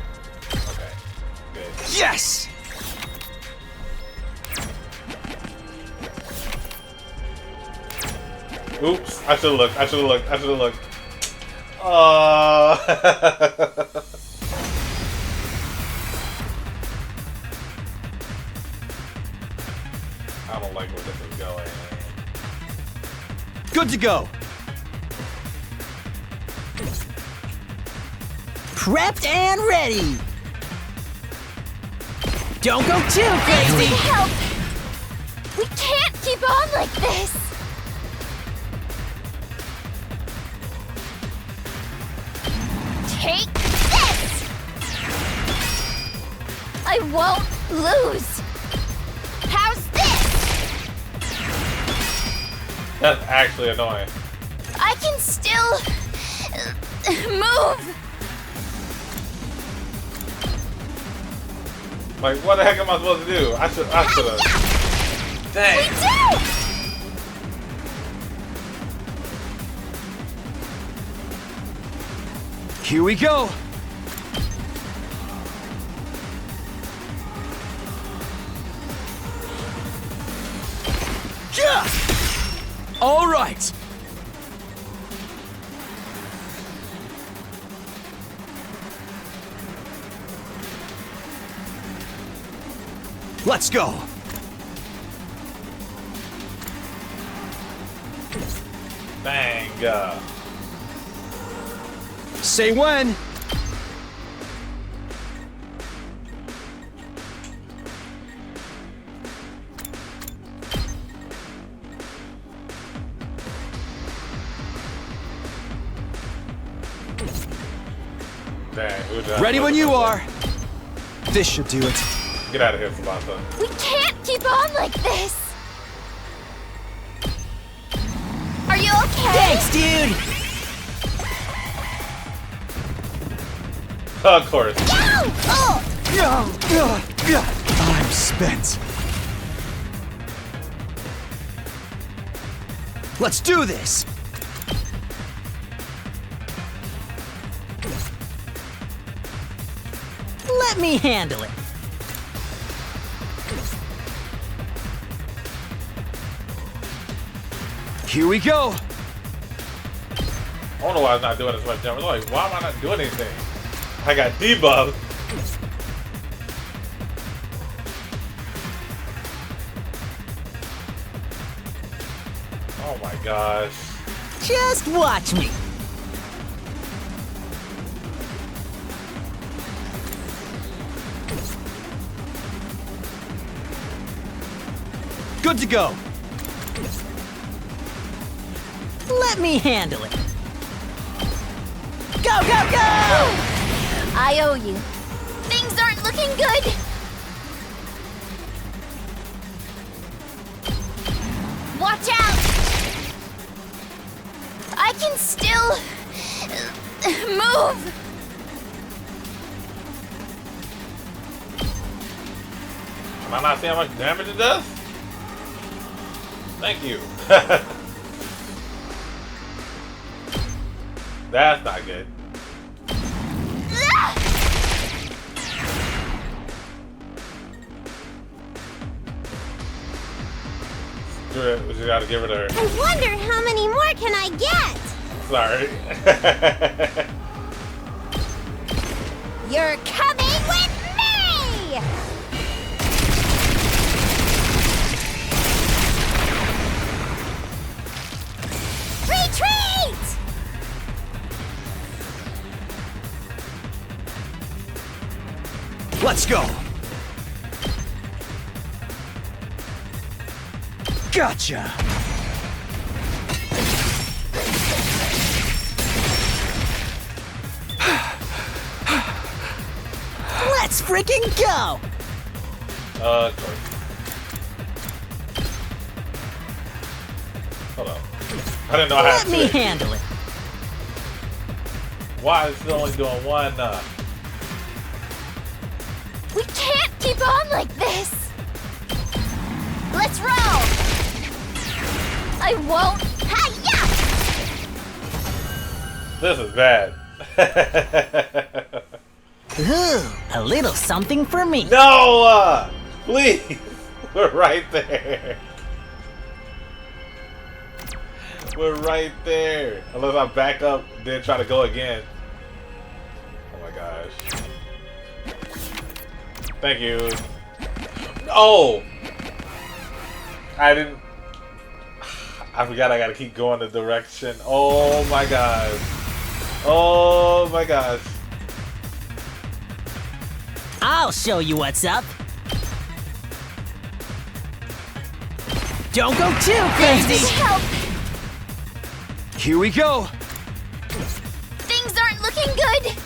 Okay, good. Yes! Oops, I should've looked, I should've looked, I should've looked. I don't like where this is going. Good to go. Prepped and ready. Don't go too crazy. Help! We can't keep on like this! Take this! I won't lose! How's this? That's actually annoying. I can still move! Like, what the heck am I supposed to do? I should've. Dang. We do! Here we go. Yeah! All right. Let's go. Bang. Say when. Dang. Ready when you are. This should do it. Get out of here, Tsubasa. We can't keep on like this! Are you okay? Thanks, dude. Of course. Oh! I'm spent. Let's do this. Let me handle it. Here we go. I don't know why I'm not doing as much damage. Like, why am I not doing anything? I got debuffed. Oh my gosh. Just watch me. Good to go. Let me handle it. Go, go, go! I owe you. Things aren't looking good. Watch out! I can still move. Am I not seeing how much damage it does? Thank you. That's not good. Do it. We just gotta give it to her. I wonder how many more can I get? Sorry. You're coming with me! Retreat! Let's go. Gotcha. Let's freaking go! Sorry. Hold on. I didn't know I had Let me to. handle it. Why is it only doing one? We can't keep on like this! Let's roll! I won't. Hi-ya! This is bad. Ooh, a little something for me. No! Please! We're right there. We're right there. Unless I back up, then try to go again. Oh my gosh. Thank you. Oh! I didn't... I forgot I gotta keep going the direction. Oh my gosh. Oh my gosh. I'll show you what's up. Don't go too crazy. Help! Here we go. Things aren't looking good!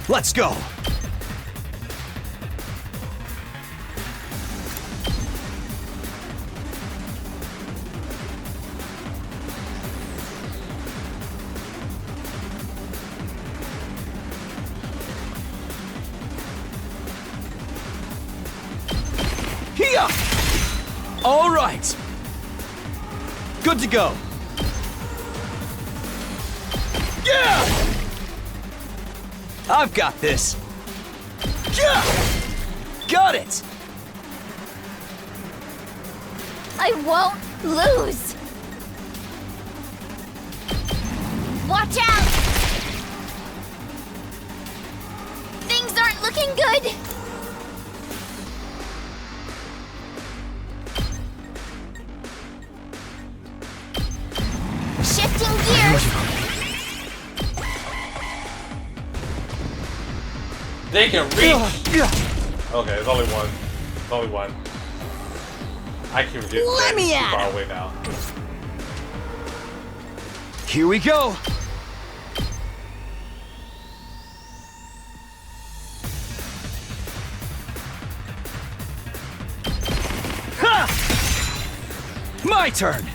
Let's go. Here. All right. Good to go. Yeah! I've got this. Yeah! Got it! I won't lose! Watch out! Things aren't looking good! Shifting gears! They can reach! Okay, it's only one. It's only one. I can get Let me too at far him. away now. Here we go. Ha! My turn.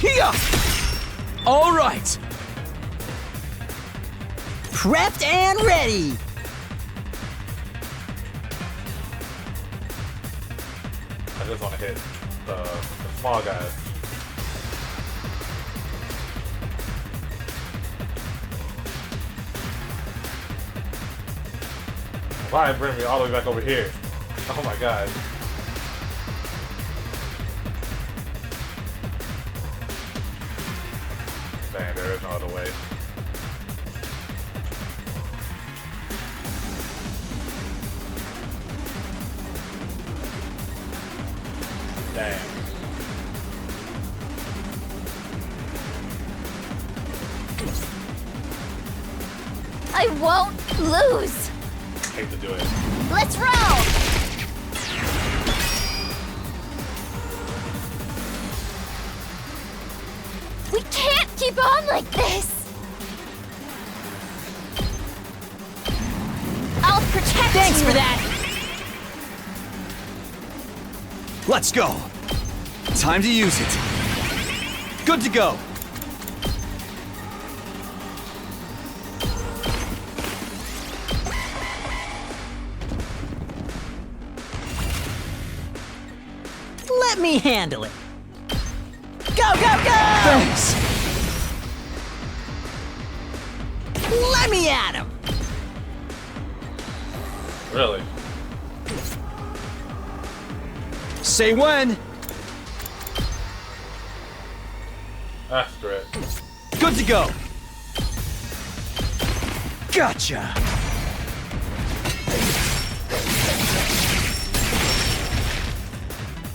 Here. All right. Prepped and ready. I just want to hit the small guys. Why bring me all the way back over here? Oh my god. Dang, there is no other way. Dang. I won't lose! Hate to do it. Let's roll! We can't keep on like this! I'll protect protect Thanks you. for that. Let's go. Time to use it. Good to go. Let me handle it. Go, go, go! Thanks. Let me at him. Really? Say when. That's great. Good to go. Gotcha.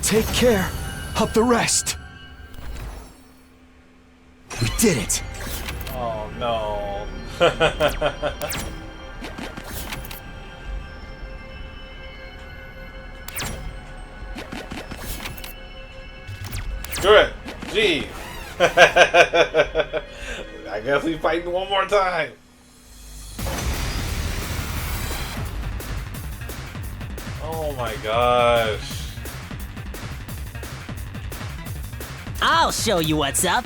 Take care of the rest. We did it. Oh no. Screw it. Jeez. I guess we fighting one more time. Oh my gosh. I'll show you what's up.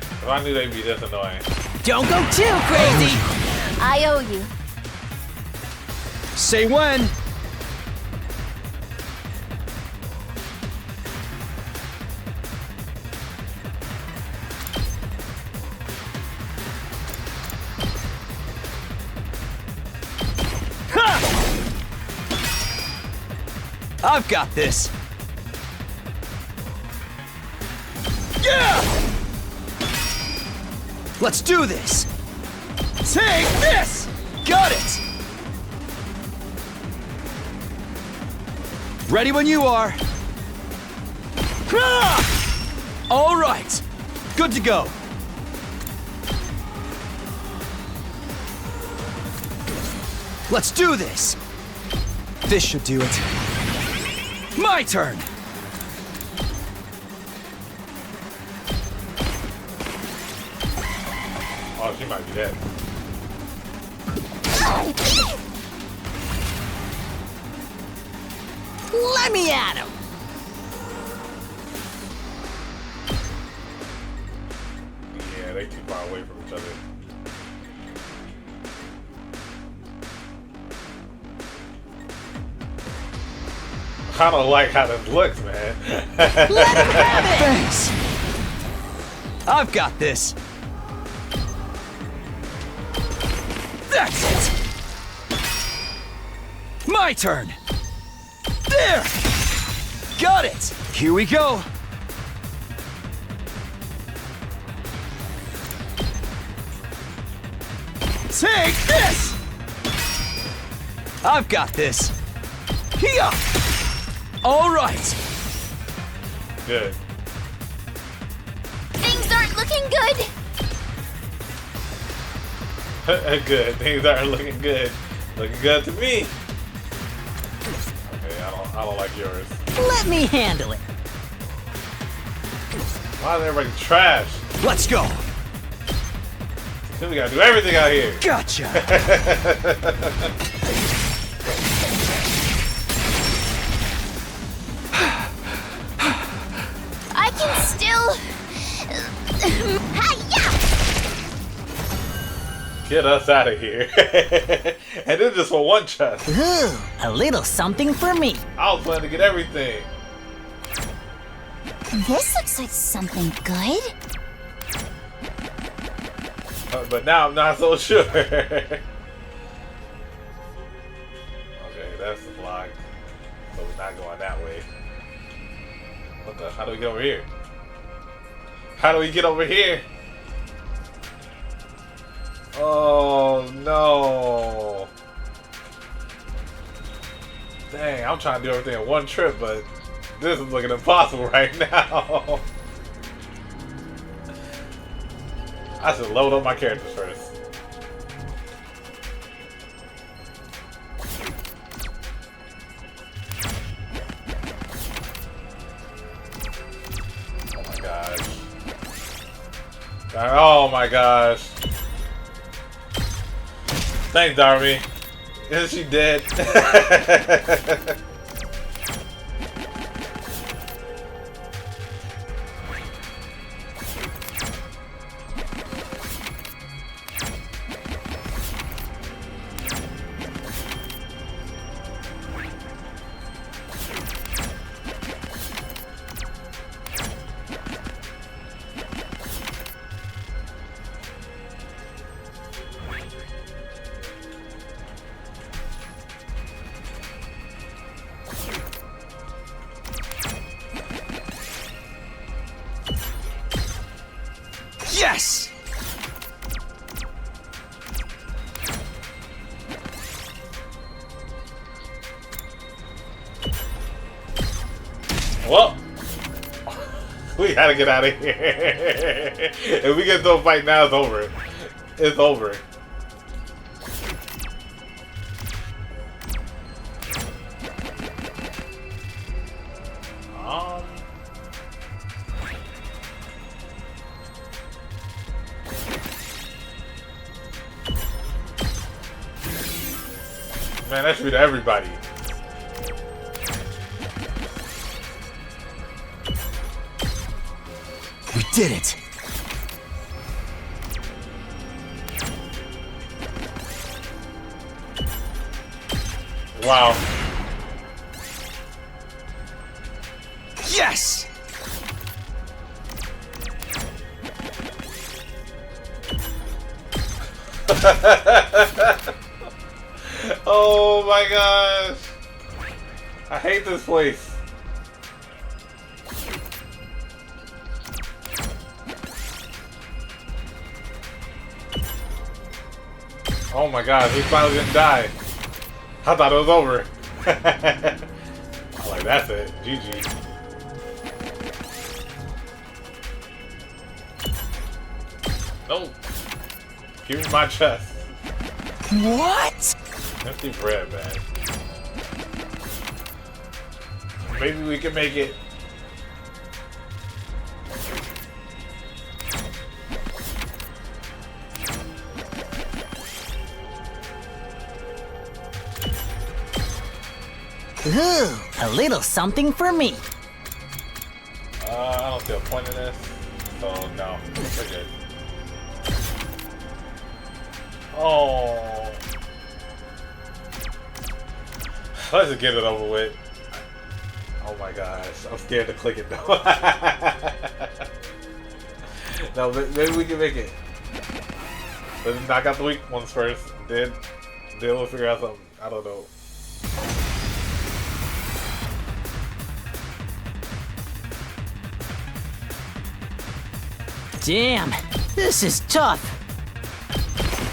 If I knew they'd be this annoying. Don't go too crazy. I owe you. Say when. I've got this. Yeah! Let's do this. Take this! Got it! Ready when you are. Ah! All right. Good to go. Let's do this. This should do it. My turn! Oh, she might be dead. Let me at him. Yeah, they too far away from each other. I don't like how this looks, man. Let him have it. Thanks! I've got this. That's it! My turn! There! Got it! Here we go! Take this! I've got this. Here! All right. Good. Things aren't looking good. Good. Things aren't looking good. Looking good to me. Okay, I don't like yours. Let me handle it. Why is everybody trash? Let's go. We gotta do everything out here. Gotcha. I can still. Hi-ya! Get us out of here. And then just for one chest. Ooh, a little something for me. I was planning to get everything. This looks like something good. But now I'm not so sure. Okay, that's the block. So we're not going that way. What the? How do we get over here? How do we get over here? Oh no. Dang, I'm trying to do everything in one trip, but this is looking impossible right now. I should load up my characters first. Oh my gosh. Oh my gosh. Thanks, Darby. Isn't she dead? Yes! Well, we gotta get out of here. If we get into a fight now, it's over. It's over. Man, that should be to everybody. We did it! Wow. Yes! Oh my gosh. I hate this place. Oh my gosh, we finally didn't die. I thought it was over. I'm like, that's it. GG. Nope. Give me my chest. What? Empty bread, man. Maybe we can make it. Ooh, a little something for me. I don't see a point in this, so no, we're good. Oh, let's just get it over with. Oh my gosh, I'm scared to click it though. No, maybe we can make it. Let's knock out the weak ones first, then we'll figure out something. I don't know. Damn, this is tough.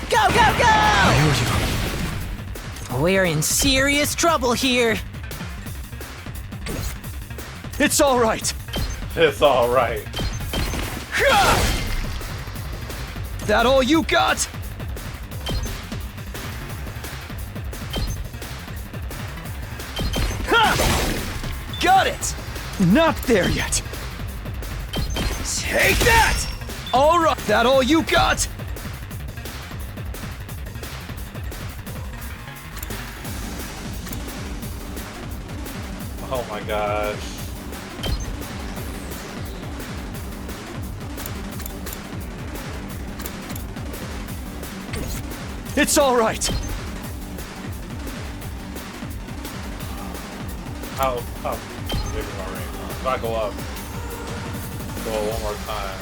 Go, go, go! We're in serious trouble here. It's all right. It's all right. That all you got? Ha! Got it. Not there yet. Take that! All right. That all you got? Oh my gosh. It's all right. How big is my ring? If I go up, one more time.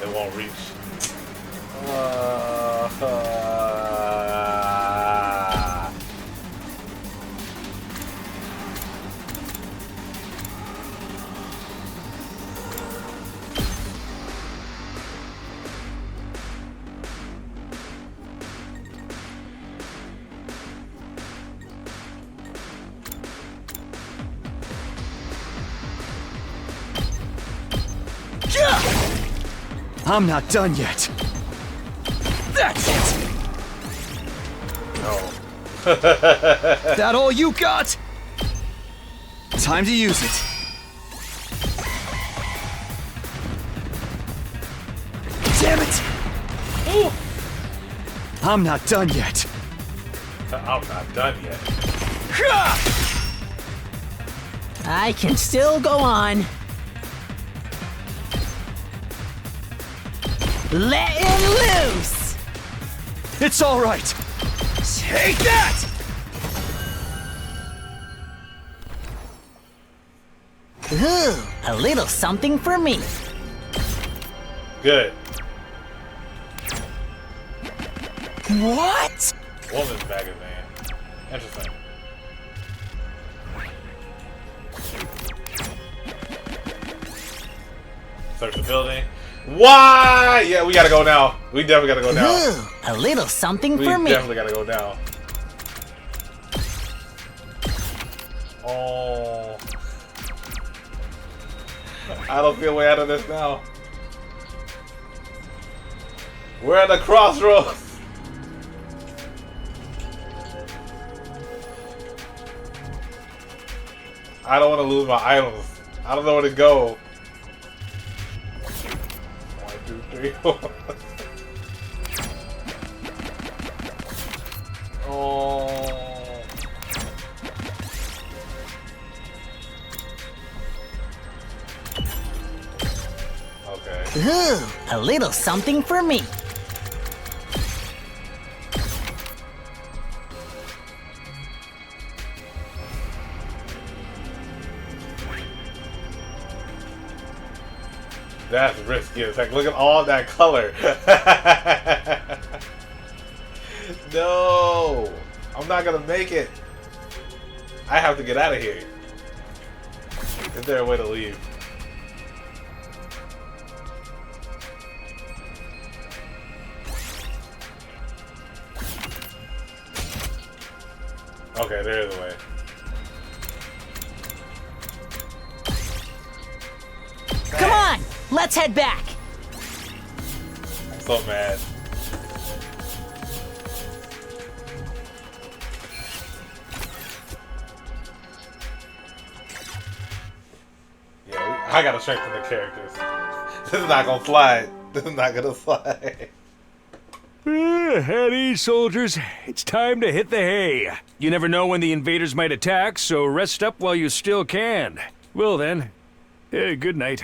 It won't reach. I'm not done yet. That's it. No. That all you got? Time to use it. Damn it! Ooh. I'm not done yet. I'm not done yet. I can still go on. Letting loose! It's all right. Take that! Ooh, a little something for me. Good. What? Woman's magazine. Interesting. Search the building. Why? Yeah, we gotta go now. We definitely gotta go now. Ooh, a little something We for me. definitely gotta go down. Oh. I don't see a way out of this now. We're at the crossroads. I don't want to lose my items. I don't know where to go. 1, 2, 3, 4. Oh. Okay. Ooh, a little something for me. That's risky as heck. Look at all that color. No, I'm not gonna make it. I have to get out of here. Is there a way to leave? Okay, there is a way. Come on, let's head back. I'm so mad. Yeah, I gotta strengthen the characters. This is not gonna slide. This is not gonna slide. At ease, soldiers. It's time to hit the hay. You never know when the invaders might attack, so rest up while you still can. Well then, good night.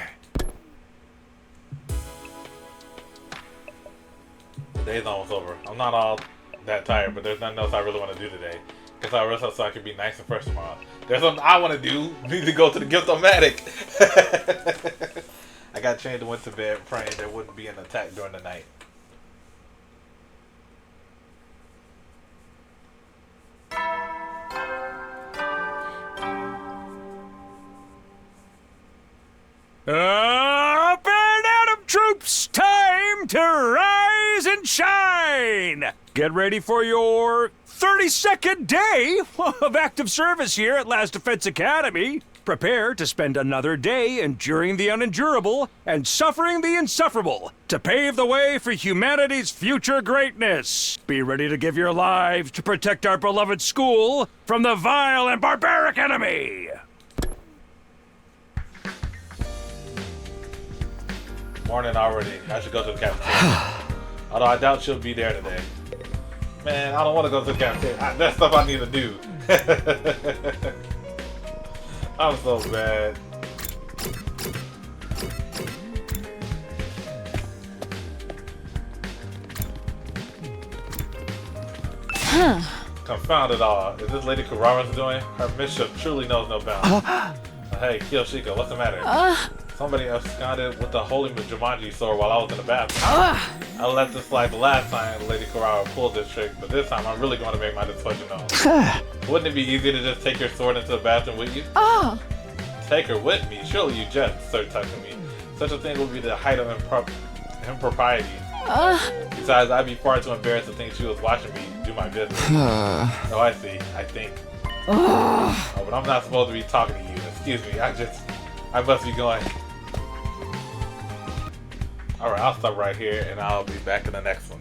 The day's almost over. I'm not all that tired, but there's nothing else I really want to do today. Guess I'll rest up so I can be nice and fresh tomorrow. There's something I want to do. Need to go to the Gift-O-Matic. I got changed and went to bed praying there wouldn't be an attack during the night. Up and Atom troops, time to rise and shine! Get ready for your 32nd day of active service here at Last Defense Academy. Prepare to spend another day enduring the unendurable and suffering the insufferable to pave the way for humanity's future greatness. Be ready to give your lives to protect our beloved school from the vile and barbaric enemy. Morning already. I should go to the cafeteria. Although I doubt she'll be there today. Man, I don't want to go to the cafeteria. That's stuff I need to do. I'm so bad. Confound it all. Is this Lady Kurara's doing? Her mischief truly knows no bounds. Hey, Kiyoshika, what's the matter? Somebody absconded with the holy Jumanji sword while I was in the bathroom. I let this slide the last time Lady Kurara pulled this trick, but this time I'm really going to make my displeasure known. Wouldn't it be easy to just take your sword into the bathroom with you? Take her with me? Surely you jest, Sir Takumi. Such a thing would be the height of impropriety. Besides, I'd be far too embarrassed to think she was watching me do my business. Oh, I see. I think. Oh, but I'm not supposed to be talking to you. Excuse me. I must be going. Alright, I'll stop right here and I'll be back in the next one.